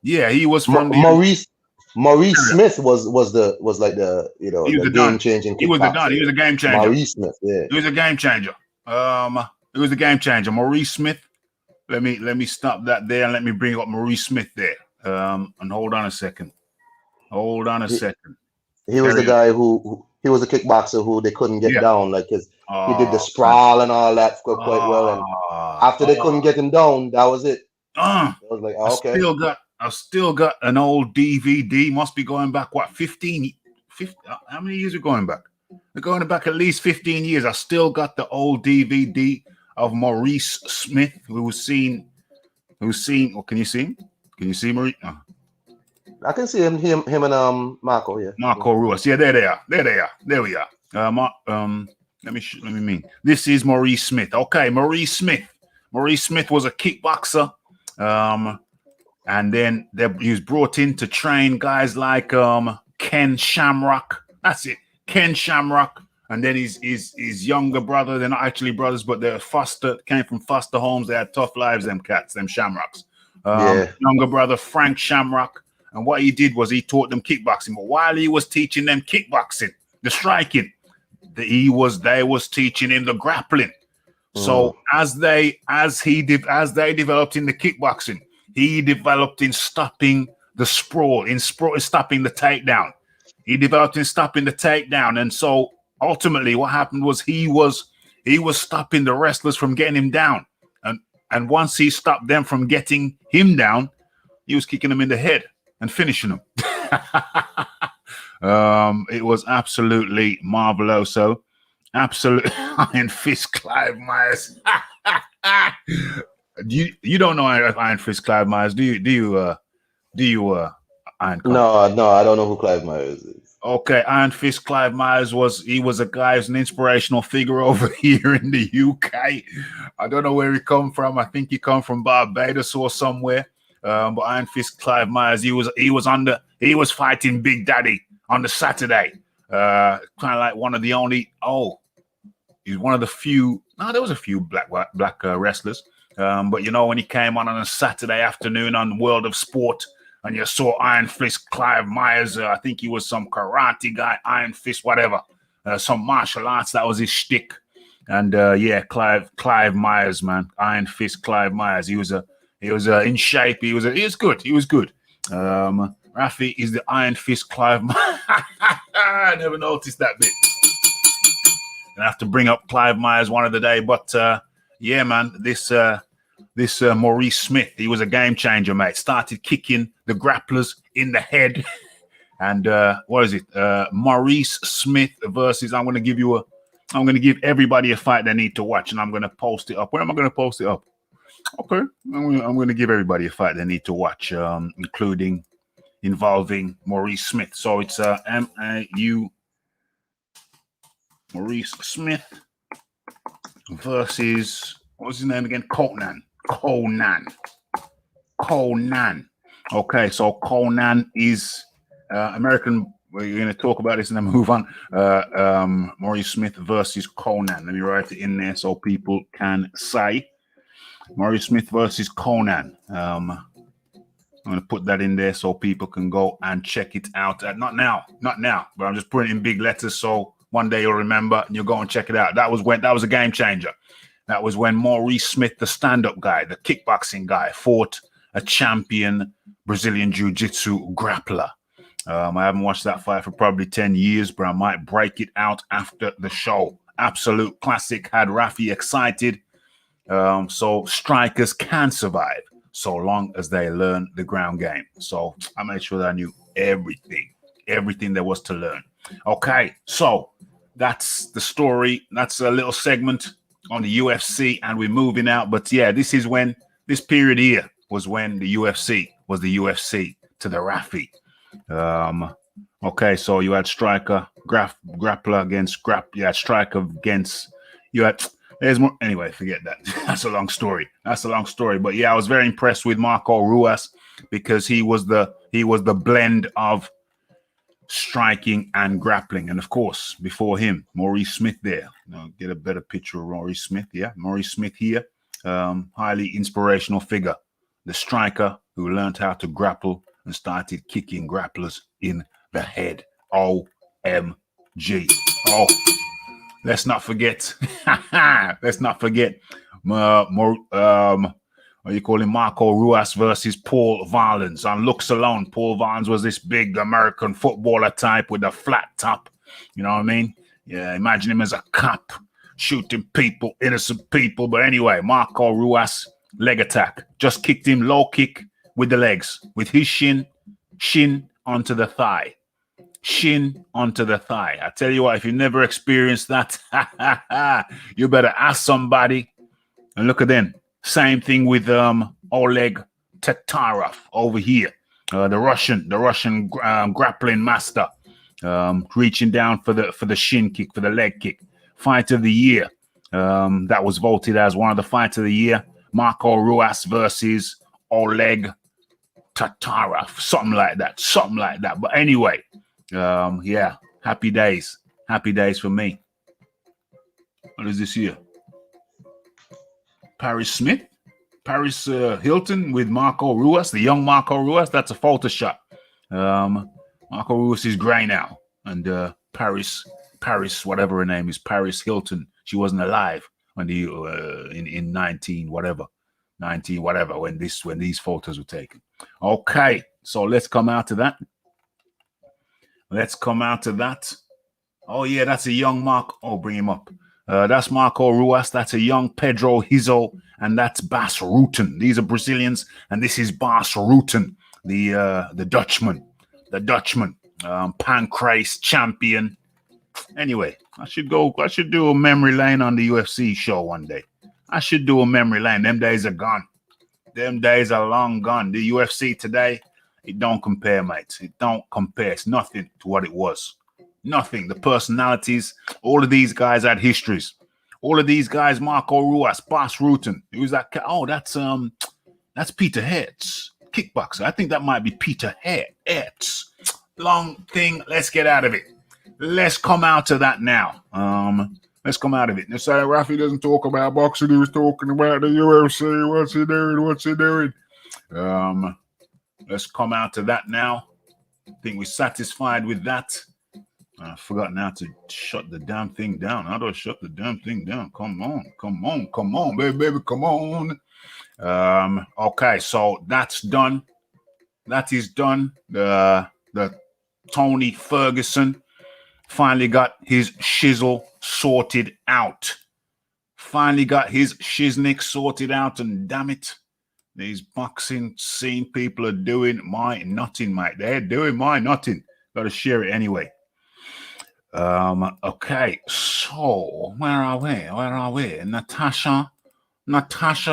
Yeah, he was from
Maurice Smith was like the the game changing.
He was the Don. He was a game changer.
Maurice Smith, yeah.
He was a game changer. It was a game changer. Maurice Smith. Let me stop that there and let me bring up Maurice Smith there. And hold on a second.
He was the guy who he was a kickboxer who they couldn't get down, like he did the sprawl and all that quite well. And after they couldn't get him down, that was it. I was like, okay.
I've still got an old DVD. Must be going back 15. How many years are we going back? We're going back at least 15 years. I still got the old DVD of Maurice Smith, who's seen. Oh, can you see him? Can you see Maurice? Oh.
I can see him and Marco. Yeah,
Marco Ruas. Yeah, there they are. There we are. Let me mean. This is Maurice Smith. Okay, Maurice Smith. Maurice Smith was a kickboxer. And then he was brought in to train guys like Ken Shamrock. That's it, Ken Shamrock. And then his younger brother, they're not actually brothers, but they're came from foster homes. They had tough lives, them cats, them Shamrocks. Younger brother, Frank Shamrock. And what he did was he taught them kickboxing. But while he was teaching them kickboxing, the striking, they was teaching him the grappling. So as they developed in the kickboxing, he developed in stopping the sprawl, in stopping the takedown. He developed in stopping the takedown. And so ultimately what happened was he was stopping the wrestlers from getting him down. And once he stopped them from getting him down, he was kicking them in the head and finishing them. It was absolutely marvelous. So absolute Iron Fist Clive Myers. You don't know Iron Fist Clive Myers, do you? Iron Clive?
No, I don't know who Clive Myers is.
Okay, Iron Fist Clive Myers was a guy who's an inspirational figure over here in the UK. I don't know where he come from. I think he come from Barbados or somewhere. But Iron Fist Clive Myers, he was fighting Big Daddy on the Saturday. Kind of like one of the only. He's one of the few. No, there was a few black wrestlers. But when he came on a Saturday afternoon on World of Sport, and you saw Iron Fist Clive Myers, I think he was some karate guy, Iron Fist, whatever, some martial arts. That was his shtick. And Clive Myers, man, Iron Fist Clive Myers. He was in shape. He was good. Raphie is the Iron Fist Clive Myers. I never noticed that bit. Gonna have to bring up Clive Myers one of the day, but yeah, man, this Maurice Smith, he was a game changer, mate. Started kicking the grapplers in the head, and what is it? Maurice Smith versus. I'm gonna give everybody a fight they need to watch, and I'm gonna post it up. Where am I gonna post it up? Okay, I'm gonna give everybody a fight they need to watch, involving Maurice Smith. So it's MAU. Maurice Smith versus, what's his name again? Conan. Okay, so Conan is American. We're going to talk about this and then move on. Maurice Smith versus Conan. Let me write it in there so people can say. Maurice Smith versus Conan. I'm going to put that in there so people can go and check it out. Not now, but I'm just putting it in big letters so one day you'll remember and you'll go and check it out. That was a game changer. That was when Maurice Smith, the stand-up guy, the kickboxing guy, fought a champion Brazilian Jiu-Jitsu grappler. I haven't watched that fight for probably 10 years, but I might break it out after the show. Absolute classic, had Raphie excited. So strikers can survive so long as they learn the ground game. So I made sure that I knew everything there was to learn. Okay, so that's the story. That's a little segment on the UFC, and we're moving out. But yeah, this period here was when the UFC was the UFC to the Raphie. Okay, so you had striker, grappler against you had striker against, there's more. Anyway, forget that. That's a long story. But yeah, I was very impressed with Marco Ruas because he was the blend of striking and grappling. And of course, before him, Maurice Smith there. Get a better picture of Maurice Smith. Yeah, Maurice Smith here. Highly inspirational figure. The striker who learned how to grapple and started kicking grapplers in the head. OMG. Oh, let's not forget. What you call him? Marco Ruas versus Paul Varlans. On looks alone, Paul Varlans was this big American footballer type with a flat top. You know what I mean? Yeah, imagine him as a cop shooting people, innocent people. But anyway, Marco Ruas, leg attack. Just kicked him low kick with the legs, with his shin onto the thigh. Shin onto the thigh. I tell you what, if you never experienced that, you better ask somebody. And look at them. Same thing with Oleg Tatarov over here, the Russian grappling master, reaching down for the shin kick, for the leg kick. Fight of the year. That was voted as one of the fights of the year. Marco Ruas versus Oleg Tatarov, something like that. But anyway, yeah, happy days for me. What is this here? Paris Hilton with Marco Ruas, the young Marco Ruas. That's a photoshop. Marco Ruas is gray now, and Paris, whatever her name is, Paris Hilton. She wasn't alive when in 19 whatever when these photos were taken. Okay, so let's come out to that. Oh yeah, that's a young Mark. Oh, bring him up. That's Marco Ruas. That's a young Pedro Hizo, and that's Bas Rutten. These are Brazilians, and this is Bas Rutten, the Dutchman, Pancrase champion. Anyway, I should do a memory lane on the UFC show one day. I should do a memory lane. Them days are gone. Them days are long gone. The UFC today, it don't compare, mate. It don't compare. It's nothing to what it was. Nothing. The personalities, all of these guys had histories. All of these guys, Marco Ruas, Bas Rutten. Who's that? Oh, that's Peter Hertz, kickboxer. I think that might be Peter Hertz. Long thing. Let's get out of it. Let's come out of that now. Let's come out of it. They say Raphie doesn't talk about boxing. He was talking about the UFC. What's he doing? Let's come out of that now. I think we're satisfied with that. I forgot now to shut the damn thing down. How do I shut the damn thing down? Come on, baby, come on. Okay, so that's done. That is done. The Tony Ferguson finally got his shizzle sorted out. Finally got his shiznick sorted out, and damn it, these boxing scene people are doing my nutting, mate. They're doing my nutting. Got to share it anyway. Okay, so where are we? Natasha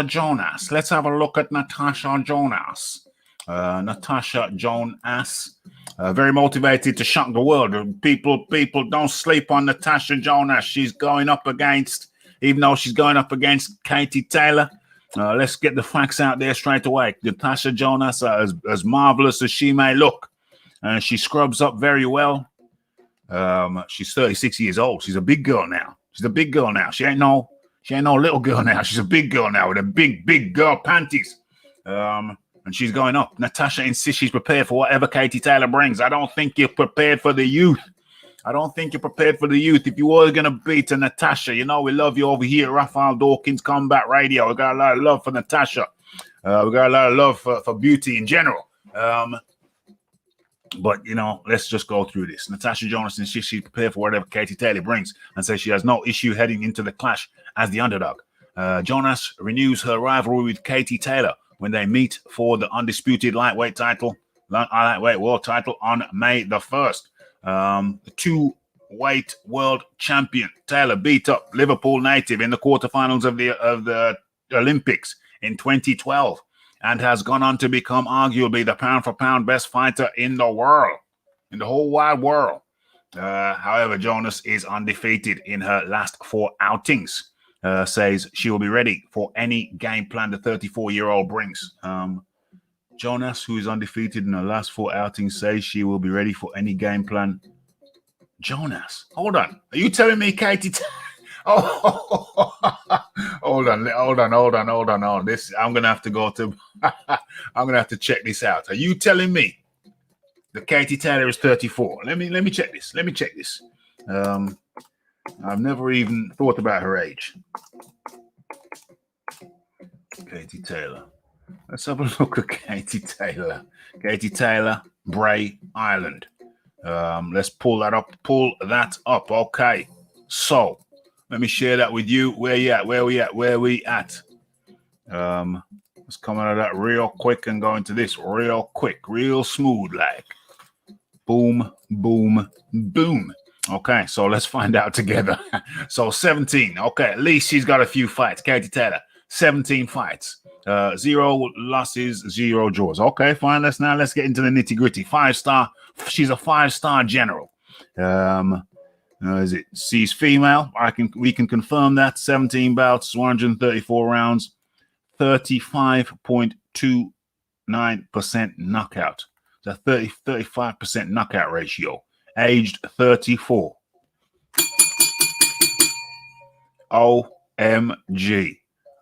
Jonas. Let's have a look at Natasha Jonas. Natasha Jonas, very motivated to shock the world. People don't sleep on Natasha Jonas. She's going up against, even though she's going up against Katie Taylor. Let's get the facts out there straight away. Natasha Jonas, as marvelous as she may look, she scrubs up very well. She's 36 years old. She's a big girl now. She ain't no She ain't no little girl now. She's a big girl now with a big girl panties. And she's going up. Natasha insists she's prepared for whatever Katie Taylor brings. I don't think you're prepared for the youth. If you were going to beat Natasha, you know, we love you over here at Raphael Dawkins Combat Radio. We got a lot of love for Natasha. We got a lot of love for beauty in general. But, you know, let's just go through this. Natasha Jonas insists she's prepared for whatever Katie Taylor brings and says she has no issue heading into the clash as the underdog. Jonas renews her rivalry with Katie Taylor when they meet for the undisputed lightweight world title on May the 1st. The two-weight world champion Taylor beat up Liverpool native in the quarterfinals of the Olympics in 2012 and has gone on to become arguably the pound-for-pound best fighter in the world, in the whole wide world. However, Jonas is undefeated in her last 4 outings. Says she will be ready for any game plan the 34-year-old brings. Jonas, who is undefeated in her last 4 outings, says she will be ready for any game plan. Jonas, hold on. Are you telling me Katie? Hold on. This I'm gonna have to go to. I'm gonna have to check this out. Are you telling me that Katie Taylor is 34? Let me check this. I've never even thought about her age. Katie Taylor. Let's have a look at Katie Taylor. Katie Taylor, Bray Island. Let's pull that up. Okay. So let me share that with you. Where we at? Let's come out of that real quick and go into this real quick, real smooth, like boom, boom, boom. Okay, so let's find out together. So 17. Okay, at least she's got a few fights. Katie Taylor, 17 fights. 0 losses, 0 draws. Okay, fine. Let's get into the nitty gritty. 5-star. She's a 5-star general. Is it? She's female. We can confirm that. 17 bouts, 134 rounds, 35.29% knockout. It's a 35% knockout ratio. Aged 34. OMG.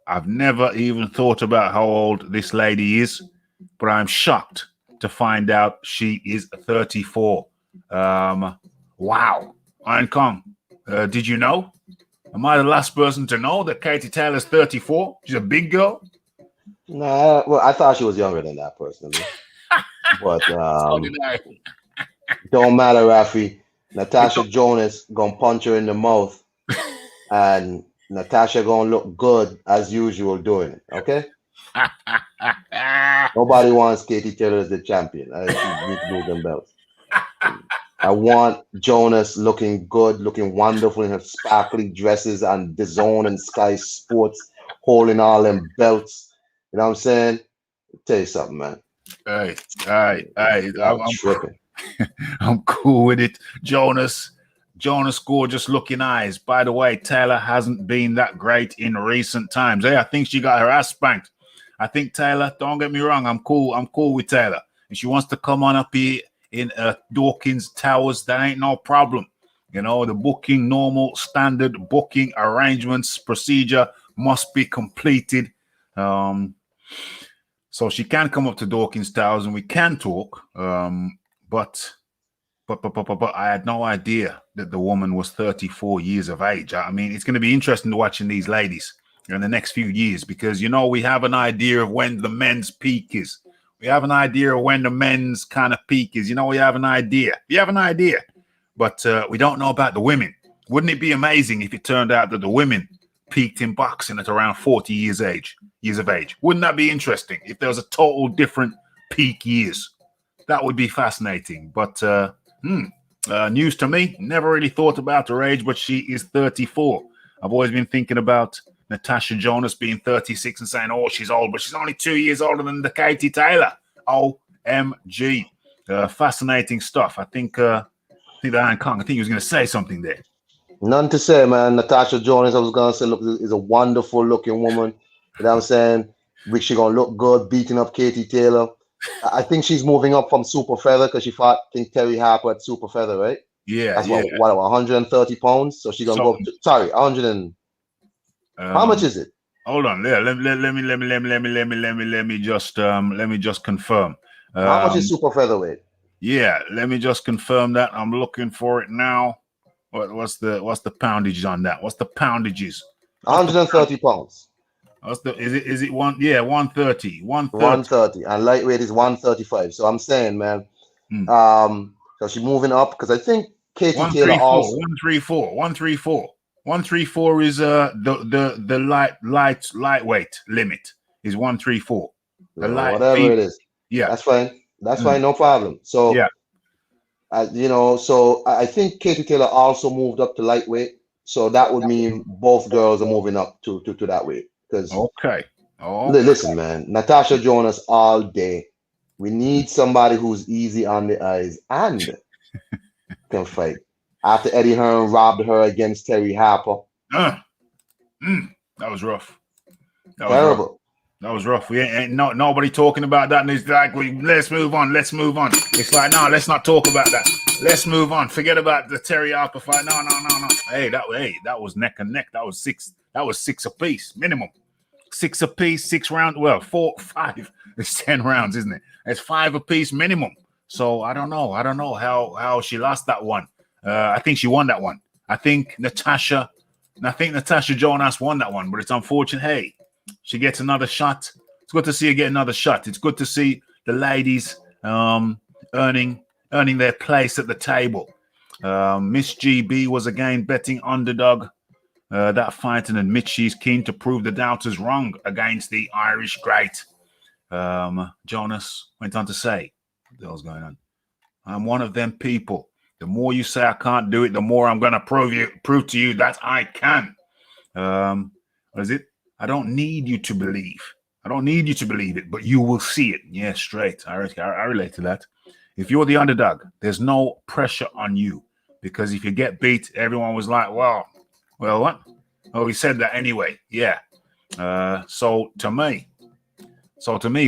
I've never even thought about how old this lady is, but I'm shocked to find out she is 34. Wow. Iron Kong, did you know? Am I the last person to know that Katie Taylor's 34? She's a big girl?
Nah, well, I thought she was younger than that personally. But
So did I.
Don't matter, Raphie. Natasha Jonas gonna punch her in the mouth, and Natasha gonna look good as usual doing it. Okay. Nobody wants Katie Taylor as the champion. She needs to lose them belts. I want Jonas looking good, looking wonderful in her sparkly dresses and DAZN and Sky Sports, holding all them belts. You know what I'm saying? I'll tell you something, man.
Hey,
I'm tripping.
I'm cool with it. Jonas, gorgeous looking eyes. By the way, Taylor hasn't been that great in recent times. Hey, I think she got her ass spanked. I think Taylor, don't get me wrong, I'm cool with Taylor. If she wants to come on up here in Dawkins Towers, that ain't no problem. You know, the booking, normal, standard booking arrangements, procedure must be completed. So she can come up to Dawkins Towers and we can talk. But I had no idea that the woman was 34 years of age. I mean, it's going to be interesting watching these ladies in the next few years because, you know, we have an idea of when the men's peak is. We have an idea of when the men's kind of peak is. You know, we have an idea. But we don't know about the women. Wouldn't it be amazing if it turned out that the women peaked in boxing at around 40 years of age? Wouldn't that be interesting if there was a total different peak years? That would be fascinating. But news to me. Never really thought about her age, but she is 34. I've always been thinking about Natasha Jonas being 36 and saying, oh, she's old, but she's only 2 years older than the Katie Taylor. OMG. Fascinating stuff. I think the Iron Kong, I think he was going to say something there.
None to say, man. Natasha Jonas, I was going to say, look, is a wonderful looking woman. You know what I'm saying? She's going to look good beating up Katie Taylor. I think she's moving up from super feather because she fought, I think, Terry Harper at super feather, right?
Yeah.
That's what 130 pounds? So she's going to go up to, 100 and... How much is it?
Hold on, yeah. Let me just confirm.
How much is super featherweight?
Yeah, let me just confirm that. I'm looking for it now. What's the poundage on that? What's the poundages?
130 pounds.
Is it one? Yeah, 130.
130. And lightweight is 135. So I'm saying, man, so she's moving up because I think Katie Taylor also
134. 134 is the lightweight limit is 134.
Whatever it is.
Yeah.
That's fine. That's fine, no problem. So
yeah.
So I think Katie Taylor also moved up to lightweight. So that would mean both girls are moving up to that weight. Because listen, man, Natasha Jonas all day. We need somebody who's easy on the eyes and can fight. After Eddie Hearn robbed her against Terry Harper.
That was rough.
Terrible.
That was rough. We ain't nobody talking about that. And it's like, let's move on. It's like, no, let's not talk about that. Let's move on. Forget about the Terry Harper fight. No. Hey, that was neck and neck. That was six apiece, minimum. 6 apiece, 6 rounds. Well, 4, 5. It's 10 rounds, isn't it? It's 5 apiece minimum. So I don't know how she lost that one. I think she won that one. I think Natasha Jonas won that one, but it's unfortunate. Hey, she gets another shot. It's good to see her get another shot. It's good to see the ladies earning their place at the table. Miss GB was again betting underdog that fight and admits she's keen to prove the doubters wrong against the Irish great. Jonas went on to say, what the hell's going on? I'm one of them people. The more you say I can't do it, the more I'm going to prove to you that I can. What is it? I don't need you to believe. I don't need you to believe it, but you will see it. Yeah, straight. I relate to that. If you're the underdog, there's no pressure on you, because if you get beat, everyone was like, well, what? Oh, he said that anyway. Yeah. So to me,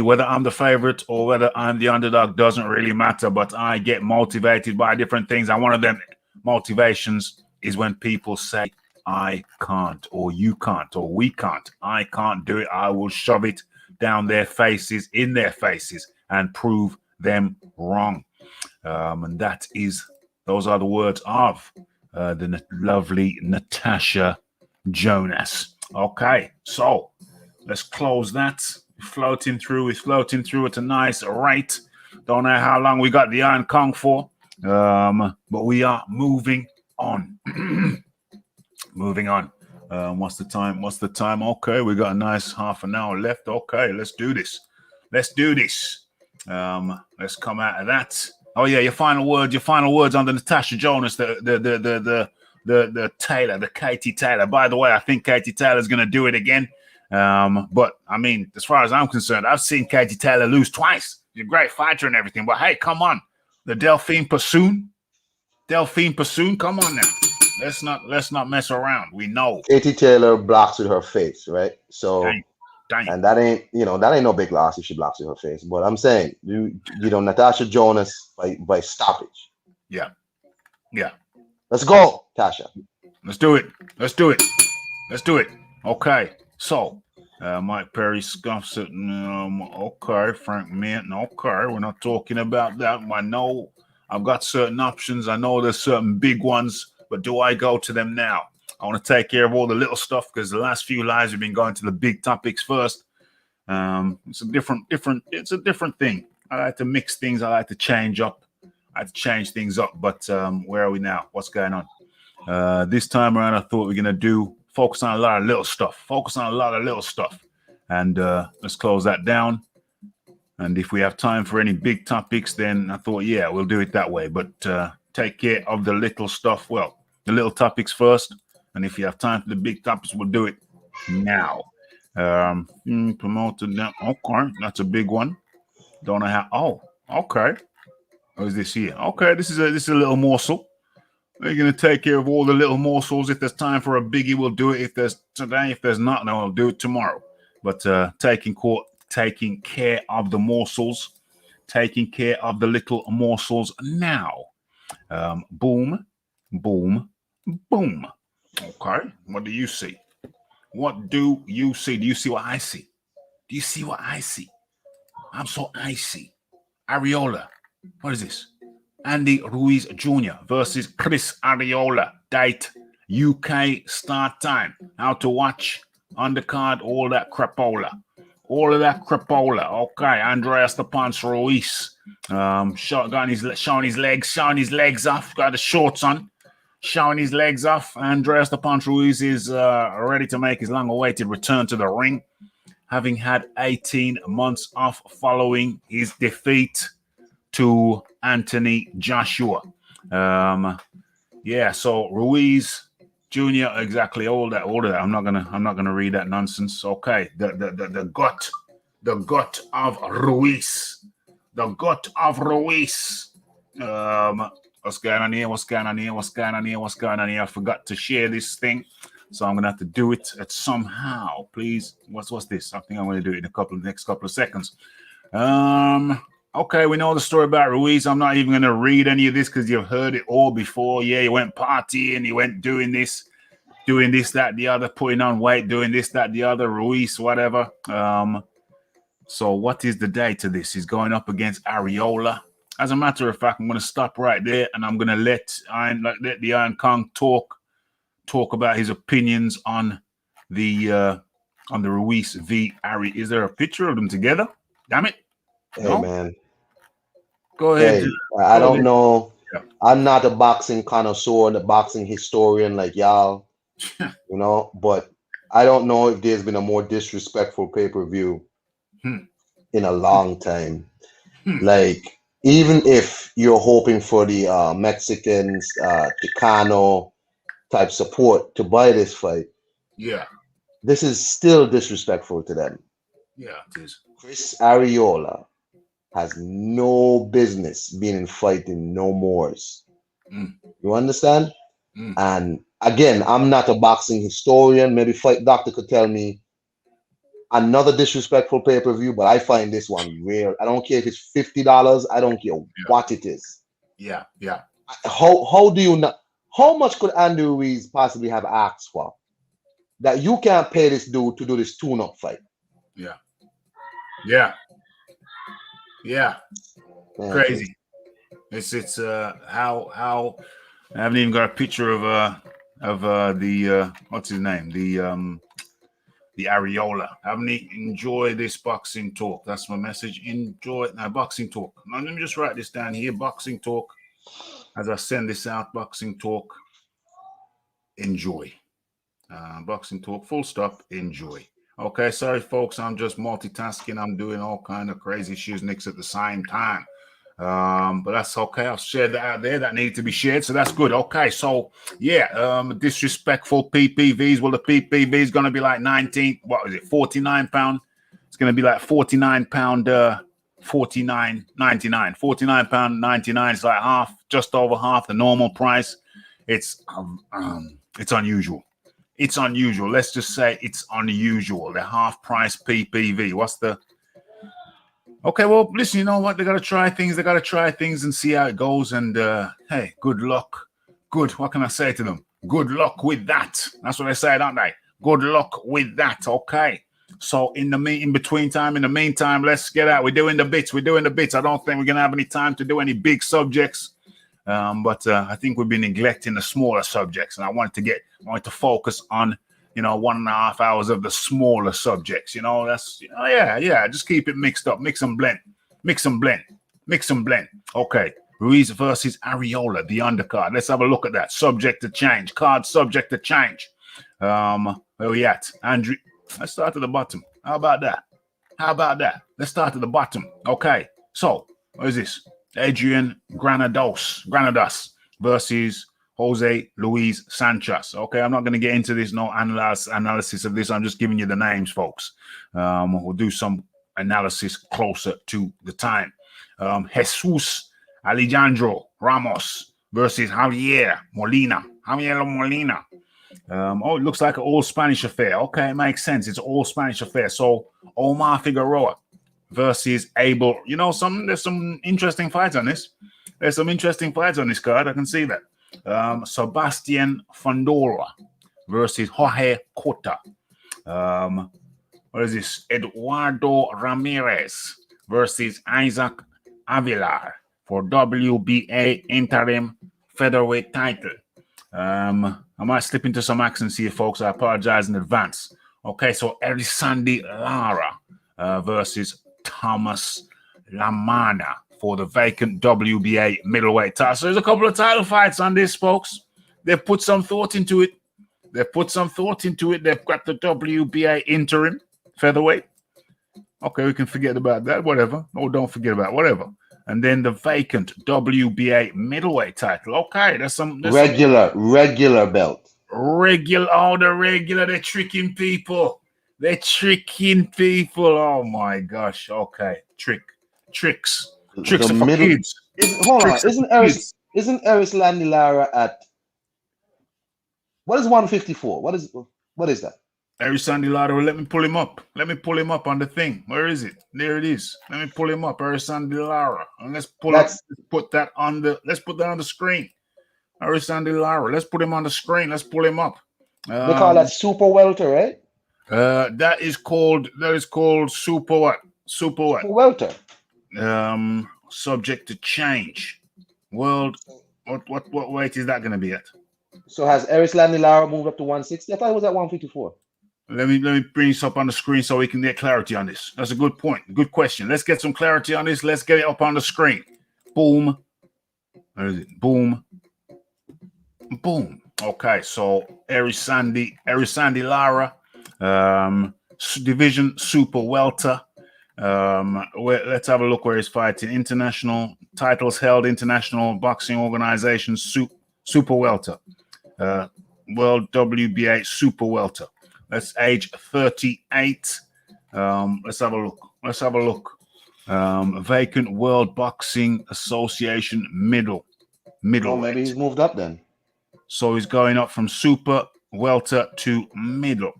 whether I'm the favorite or whether I'm the underdog doesn't really matter, but I get motivated by different things. And one of them motivations is when people say, I can't, or you can't, or we can't. I can't do it. I will shove it down their faces, in their faces, and prove them wrong. And those are the words of the lovely Natasha Jonas. Okay, so let's close that. We're floating through at a nice rate. Don't know how long we got the Iron Kong for, but we are moving on. Moving on. What's the time? Okay, we got a nice half an hour left. Okay, let's do this. Let's come out of that. Oh yeah, your final words on the Natasha Jonas, the Taylor, the Katie Taylor. By the way, I think Katie Taylor's gonna do it again. But I mean, as far as I'm concerned, I've seen Katie Taylor lose twice. She's a great fighter and everything, but hey, come on. The Delphine Pursoon, come on now. Let's not mess around. We know
Katie Taylor blocks with her face, right? So
Dang.
And that ain't no big loss if she blocks with her face. But I'm saying, Natasha Jonas by stoppage.
Yeah.
Let's go, Tasha.
Let's do it. Okay. So, Mike Perry scuffs it. Okay. Frank Minton. Okay. We're not talking about that. I know I've got certain options. I know there's certain big ones, but do I go to them now? I want to take care of all the little stuff because the last few lives we've been going to the big topics first. It's a different thing. I like to mix things. I like to change things up. But where are we now? What's going on? This time around, I thought we were going to focus on a lot of little stuff. And let's close that down. And if we have time for any big topics, then I thought, yeah, we'll do it that way. But take care of the little stuff. Well, the little topics first. And if you have time for the big topics, we'll do it now. Promoted now. Okay, that's a big one. Don't know how. Oh, okay. What is this here? Okay, this is a little morsel. We're gonna take care of all the little morsels. If there's time for a biggie, we'll do it. If there's today, if there's not, then we'll do it tomorrow. But taking care of the morsels, taking care of the little morsels now. Boom. Okay, what do you see? What do you see? Do you see what I see? Do you see what I see? I'm so icy. Ariola. What is this? Andy Ruiz Jr. versus Chris Ariola. Date UK start time. How to watch, undercard, all that crapola. All of that crapola. Okay, Andreas the Punch Ruiz. Showing his legs off. Got the shorts on. Showing his legs off. Andreas the Punch Ruiz is ready to make his long-awaited return to the ring, having had 18 months off following his defeat to Anthony Joshua. So Ruiz Jr. exactly all that. I'm not gonna read that nonsense. Okay, the gut of Ruiz. The gut of Ruiz. What's going on here? I forgot to share this thing, so I'm gonna have to do it somehow. Please, what's this? I think I'm gonna do it in the next couple of seconds. Okay, we know the story about Ruiz. I'm not even gonna read any of this because you've heard it all before. Yeah, he went partying, he went doing this, that, the other, putting on weight, doing this, that, the other, Ruiz, whatever. So what is the date of this? He's going up against Ariola. As a matter of fact, I'm going to stop right there, and I'm going to let the Iron Kong talk about his opinions on the Ruiz v. Ari. Is there a picture of them together? Damn it!
Hey,
no?
Man.
Go ahead.
Hey, I don't know. Yeah. I'm not a boxing connoisseur and a boxing historian like y'all, but I don't know if there's been a more disrespectful pay-per-view in a long time. Like, even if you're hoping for the Mexicans, Chicano type support to buy this fight, this is still disrespectful to them.
Yeah, it is.
Chris Ariola has no business being fighting no mores. You understand? And again, I'm not a boxing historian. Maybe Fight Doctor could tell me another disrespectful pay-per-view, but I find this one rare. I don't care if it's $50. I don't care what it is.
Yeah.
How do you not? How much could Andy Ruiz possibly have asked for that you can't pay this dude to do this tune-up fight?
Yeah. Crazy. It's how I haven't even got a picture of the what's his name, the Ariola. Haven't enjoy this boxing talk. That's my message. Enjoy boxing talk. Now let me just write this down here. Boxing talk. As I send this out, boxing talk. Enjoy. Boxing talk. Full stop. Enjoy. Okay, sorry folks, I'm just multitasking. I'm doing all kind of crazy shiznix at the same time. But that's okay. I've shared that out there. That needed to be shared, so that's good. Okay, so disrespectful PPVs. Well, the PPV is going to be like 49 pound. It's going to be like 49 pound, 49.99. 49 pound 99. It's like half, just over half the normal price. It's unusual. It's unusual. Let's just say it's unusual. The half price PPV. What's the... Okay, well, listen, you know what? They got to try things. They got to try things and see how it goes. And, hey, good luck. What can I say to them? Good luck with that. That's what they say, don't they? Good luck with that. Okay. So in the meantime, let's get out. We're doing the bits. I don't think we're going to have any time to do any big subjects. But I think we've been neglecting the smaller subjects, and I wanted to focus on, 1.5 hours of the smaller subjects. That's, just keep it mixed up, mix and blend. Okay, Ruiz versus Ariola, the undercard. Let's have a look at that. Subject to change. Card subject to change. Where we at? Andrew, let's start at the bottom. How about that? Let's start at the bottom. Okay, so what is this? Adrian Granadas versus Jose Luis Sanchez. Okay, I'm not going to get into this, no analysis of this. I'm just giving you the names, folks. We'll do some analysis closer to the time. Jesus Alejandro Ramos versus Javier Molina. It looks like an all Spanish affair. Okay, it makes sense. It's an all Spanish affair. So Omar Figueroa versus Abel. There's some interesting fights on this. There's some interesting fights on this card. I can see that. Sebastian Fondora versus Jorge Cota. What is this? Eduardo Ramirez versus Isaac Avilar for WBA interim featherweight title. I might slip into some accents here, folks. I apologize in advance. Okay, so Erisandi Lara versus Thomas Lamana for the vacant WBA middleweight title. So there's a couple of title fights on this, folks. They've put some thought into it. They've got the WBA interim featherweight. Okay, we can forget about that. Whatever. No, don't forget about it. Whatever. And then the vacant WBA middleweight title. Okay, there's
regular belt.
They're tricking people. Oh my gosh. Okay, tricks for kids.
Isn't Erislandy Lara at what is 154? What is that?
Erislandy Lara, let me pull him up. On the thing. Where is it? There it is. Let me pull him up. Erislandy Lara. And let's put that on the screen. Erislandy Lara. Let's put him on the screen. Let's pull him up.
They call that super welter, right?
That is called super what? Super
welter.
Subject to change. World. What weight is that going to be at?
So has Erislandy Lara moved up to 160? I thought it was at 154.
Let me bring this up on the screen so we can get clarity on this. That's a good point. Good question. Let's get some clarity on this. Let's get it up on the screen. Boom. Where is it? Boom. Okay, so Erislandy Lara, division super welter. Let's have a look where he's fighting. International titles held, International Boxing Organization super welter. World WBA super welter. That's age 38. Let's have a look. Vacant World Boxing Association middle.
Oh, maybe he's moved up then.
So he's going up from super welter to middle.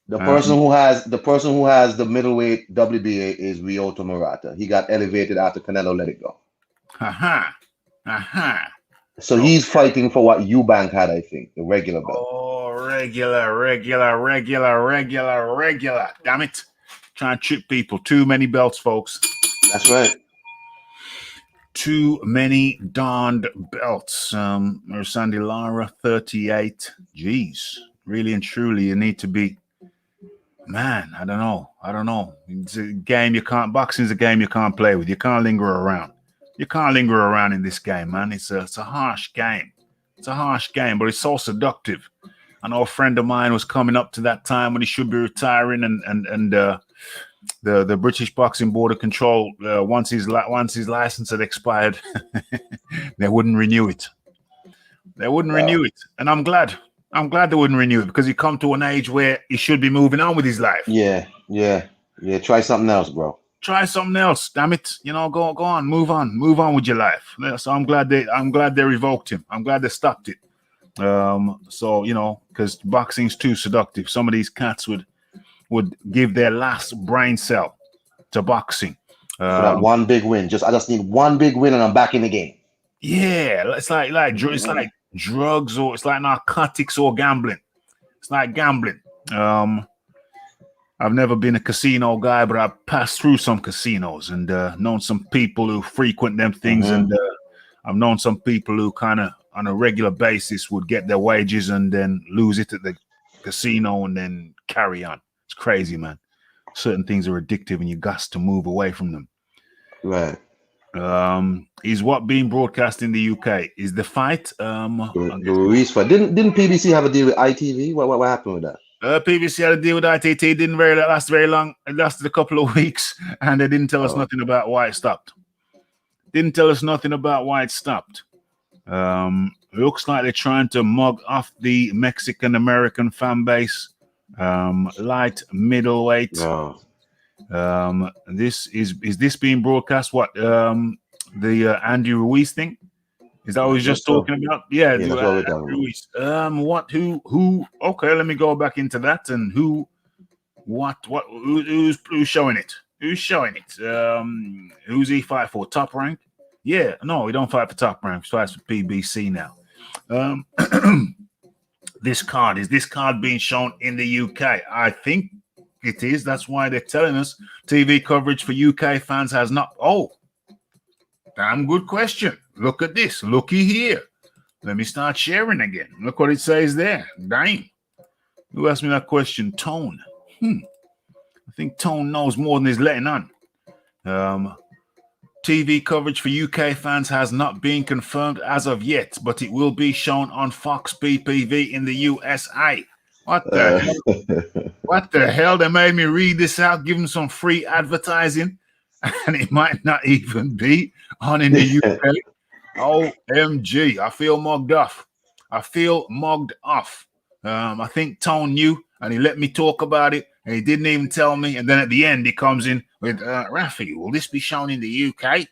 The person who has the middleweight WBA is Ryota Murata. He got elevated after Canelo let it go. So he's fighting for what Eubank had, I think, the regular belt.
Oh, regular. Damn it. Trying to trick people. Too many belts, folks.
That's right.
Too many darned belts. Erislandy Lara, 38. Jeez. Really and truly, you need to be... Man, I don't know. It's a game you can't... Boxing's a game you can't play with. You can't linger around. In this game, man. It's a harsh game. But it's so seductive. I know a friend of mine was coming up to that time when he should be retiring, and the British Boxing Board of Control, once his license had expired, they wouldn't renew it. And I'm glad they wouldn't renew it, because he come to an age where he should be moving on with his life.
Yeah. Try something else, bro.
Try something else, damn it. Go on, move on with your life. So I'm glad they revoked him. I'm glad they stopped it. So because boxing's too seductive. Some of these cats would give their last brain cell to boxing.
For that one big win. I just need one big win and I'm back in the game.
Yeah, it's like drugs, or it's like narcotics or gambling. It's like gambling. I've never been a casino guy, but I've passed through some casinos and known some people who frequent them things. And I've known some people who kind of on a regular basis would get their wages and then lose it at the casino and then carry on. It's crazy, man. Certain things are addictive and you got to move away from them.
Right.
Is what being broadcast in the UK? Is the fight?
The Louise fight. Didn't PBC have a deal with ITV? What happened with that?
PBC had a deal with ITT. Didn't last very long. It lasted a couple of weeks, and they didn't tell us nothing about why it stopped. Looks like they're trying to mug off the Mexican American fan base. Light middleweight.
No.
Is this being broadcast? What the Andy Ruiz thing? Is that what we was just talking about? Yeah,
that's what we're talking
Ruiz. Who? Okay, let me go back into that. And who's showing it? Who's showing it? Who's he fight for? Top rank? Yeah, no, he don't fight for top rank. He fights for PBC now. this card. Is this card being shown in the UK? I think it is. That's why they're telling us TV coverage for UK fans has not. Oh, damn good question. Look at this. Looky here. Let me start sharing again. Look what it says there. Damn. Who asked me that question? Tone. I think Tone knows more than he's letting on. TV coverage for UK fans has not been confirmed as of yet, but it will be shown on Fox BPV in the USA. What the hell? What the hell? They made me read this out, give them some free advertising, and it might not even be on in the UK. OMG. I feel mugged off. I think Tone knew, and he let me talk about it, and he didn't even tell me. And then at the end, he comes in with, Raphie, will this be shown in the UK?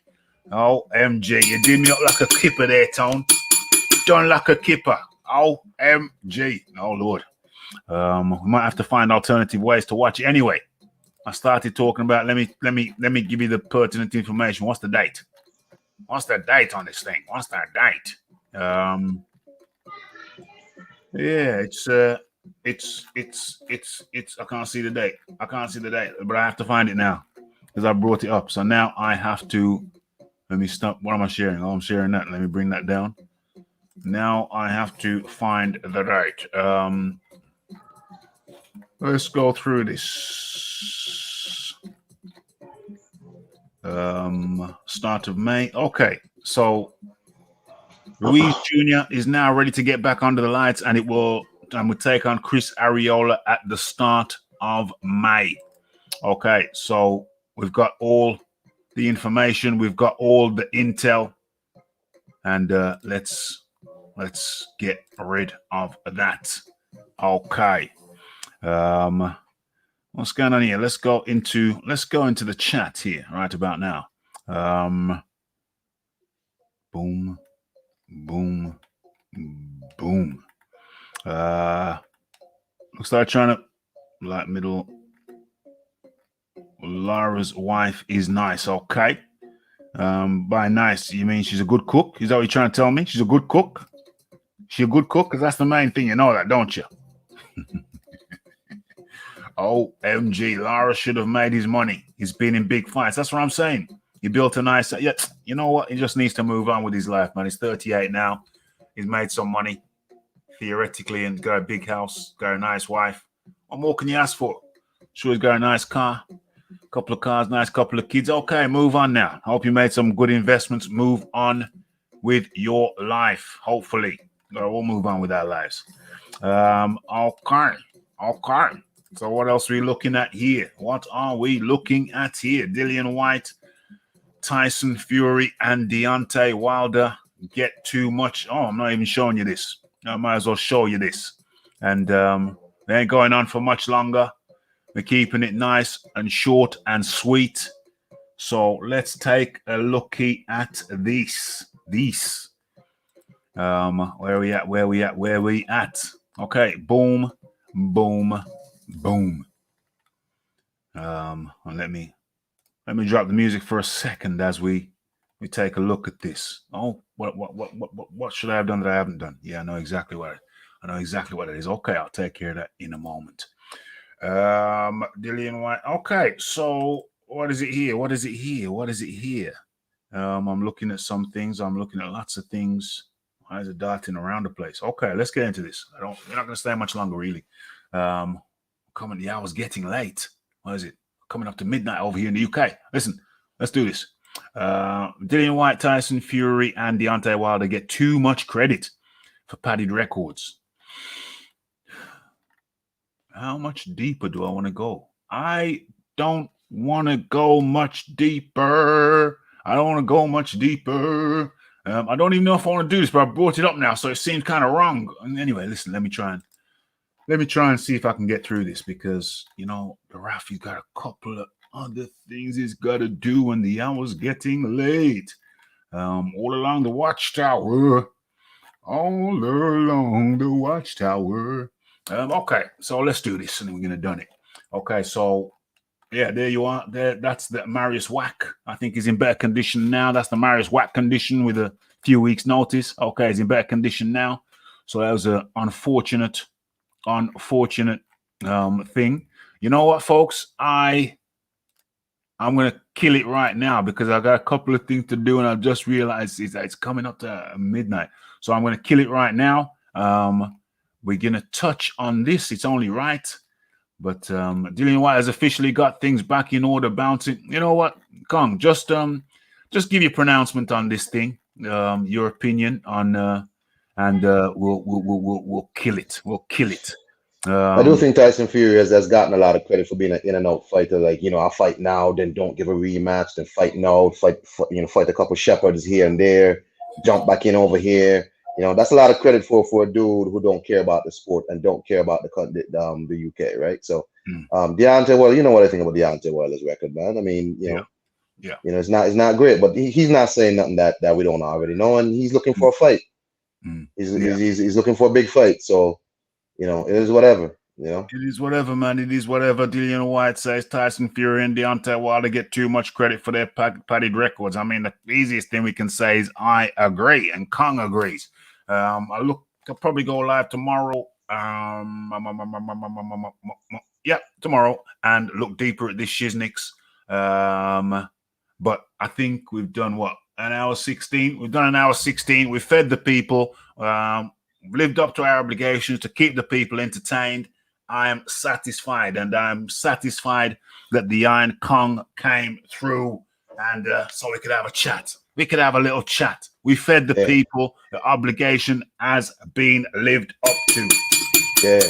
OMG. You did me up like a kipper there, Tone. Done like a kipper. OMG. Oh, Lord. We might have to find alternative ways to watch it. Anyway, I started talking about, let me give you the pertinent information. What's the date? What's the date on this thing? What's that date? Yeah, it's I can't see the date. But I have to find it now because I brought it up. So now I have to, let me stop. What am I sharing? Oh, I'm sharing that. Let me bring that down. Now I have to find the date. Let's go through this. Start of May. Okay, so Louise Jr. is now ready to get back under the lights, and we take on Chris Arreola at the start of May. Okay, so we've got all the information, we've got all the intel, and let's get rid of that. Okay. What's going on here? Let's go into the chat here right about now. Boom, boom, boom. Looks like trying to like middle. Laura's wife is nice. Okay. By nice, you mean she's a good cook? Is that what you're trying to tell me? She's a good cook? She a good cook? Because that's the main thing. You know that, don't you? OMG, Lara should have made his money. He's been in big fights. That's what I'm saying. He built a nice, yeah, you know what? He just needs to move on with his life, man. He's 38 now. He's made some money, theoretically, and got a big house, got a nice wife. What more can you ask for? Sure, he's got a nice car, couple of cars, nice couple of kids. Okay, move on now. Hope you made some good investments. Move on with your life, hopefully. We'll move on with our lives. Okay. So what else are we looking at here? Dillian White, Tyson Fury, and Deontay Wilder get too much. Oh, I'm not even showing you this. I might as well show you this. And they ain't going on for much longer. We're keeping it nice and short and sweet. So let's take a looky at this. Where we at? Okay, boom, boom, boom. Let me drop the music for a second as we take a look at this. Oh, what should I have done that I haven't done? Yeah, I know exactly what it is. Okay, I'll take care of that in a moment. Dillian White. Okay, so what is it here? I'm looking at some things. I'm looking at lots of things. Why is it darting around the place? Okay, let's get into this. We're not going to stay much longer, really. The hour's getting late. What is it? Coming up to midnight over here in the UK. Listen, let's do this. Dillian White, Tyson Fury, and Deontay Wilder get too much credit for padded records. How much deeper do I want to go? I don't want to go much deeper. I don't even know if I want to do this, but I brought it up now, so it seems kind of wrong. Anyway, listen, let me try and see if I can get through this, because, you know, the Raphie's got a couple of other things he's got to do when the hour's getting late. All along the watchtower. Okay, so let's do this, and we're going to done it. Okay, so, yeah, there you are. That's the Marius Wack. I think he's in better condition now. That's the Marius Wack condition with a few weeks' notice. Okay, he's in better condition now. So that was an unfortunate thing. You know what, folks? I'm gonna kill it right now because I got a couple of things to do, and I just realized it's coming up to midnight. So I'm gonna kill it right now. We're gonna touch on this. It's only right. But Dillian White has officially got things back in order, bouncing. You know what, Kong? Just give your pronouncement on this thing, your opinion on, and we'll kill it. We'll kill it.
I do think Tyson Fury has gotten a lot of credit for being an in and out fighter. Like, you know, I fight now, then don't give a rematch, then fight now, fight a couple Shepherds here and there, jump back in over here. You know, that's a lot of credit for a dude who don't care about the sport and don't care about the UK, right? So, Deontay, well, you know what I think about Deontay Wilder's record, man. I mean, you know, it's not great, but he's not saying nothing that we don't already know, and he's looking for a fight. He's looking for a big fight. So, you know, it is whatever. You know,
it is whatever, man. It is whatever. Dillian White says Tyson Fury and Deontay Wilder get too much credit for their padded records. I mean, the easiest thing we can say is I agree, and Kong agrees. I'll probably go live tomorrow. Tomorrow, and look deeper at this Shizniks. But I think we've done what, an hour 16. We've done an hour 16. We fed the people. Lived up to our obligations to keep the people entertained. I am satisfied, and I'm satisfied that the Iron Kong came through, and so we could have a chat. We could have a little chat. We fed the people. The obligation has been lived up to.
Yeah.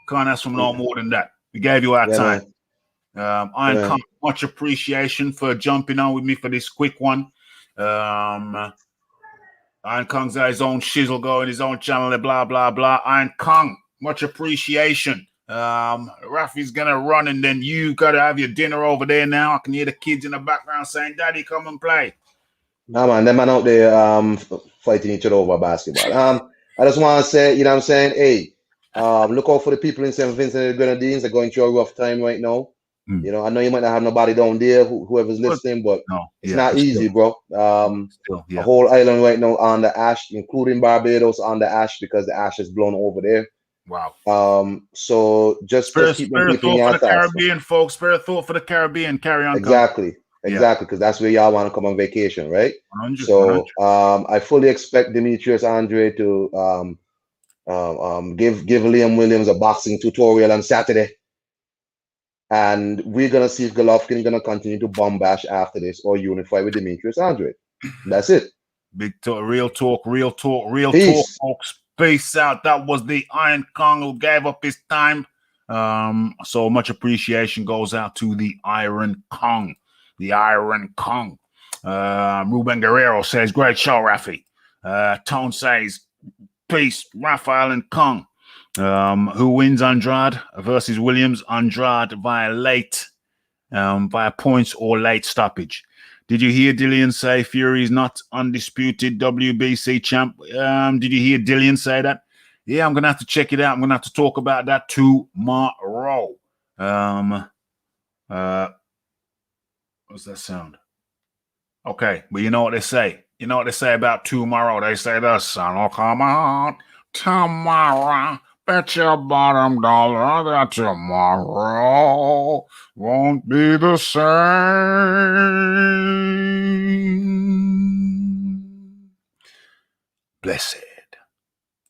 Can't ask for no more than that. We gave you our time. Iron Kong, much appreciation for jumping on with me for this quick one. Iron Kong's got his own shizzle going, his own channel, blah, blah, blah. Iron Kong, much appreciation. Raphie's gonna run, and then you gotta have your dinner over there now. I can hear the kids in the background saying, "Daddy, come and play."
Nah, man, them man out there fighting each other over basketball. I just want to say, you know what I'm saying? Hey, look out for the people in St. Vincent and the Grenadines. They're going through a rough time right now. You know, I know you might not have nobody down there, whoever's listening, but it's not easy, bro. The whole island right now on the ash, including Barbados, on the ash because the ash is blown over there.
Wow.
So just keep them people in your thoughts.
Caribbean, folks. Spare thought for the Caribbean. Carry on.
Exactly, because that's where y'all want to come on vacation, right?
100,
so 100. I fully expect Demetrius Andrade to give Liam Williams a boxing tutorial on Saturday. And we're going to see if Golovkin is going to continue to bomb bash after this or unify with Demetrius Andrade. That's it.
Big talk, real talk, folks. Peace out. That was the Iron Kong who gave up his time. So much appreciation goes out to the Iron Kong. The Iron Kong. Ruben Guerrero says, great show, Raphie. Tone says, peace, Raphael and Kong. Who wins Andrade versus Williams? Andrade via points or late stoppage. Did you hear Dillian say Fury is not undisputed WBC champ? Did you hear Dillian say that? Yeah, I'm gonna have to check it out. I'm gonna have to talk about that tomorrow. What's that sound? Okay, but you know what they say. You know what they say about tomorrow? They say the sun will come out tomorrow. Bet your bottom dollar that tomorrow won't be the same. Blessed.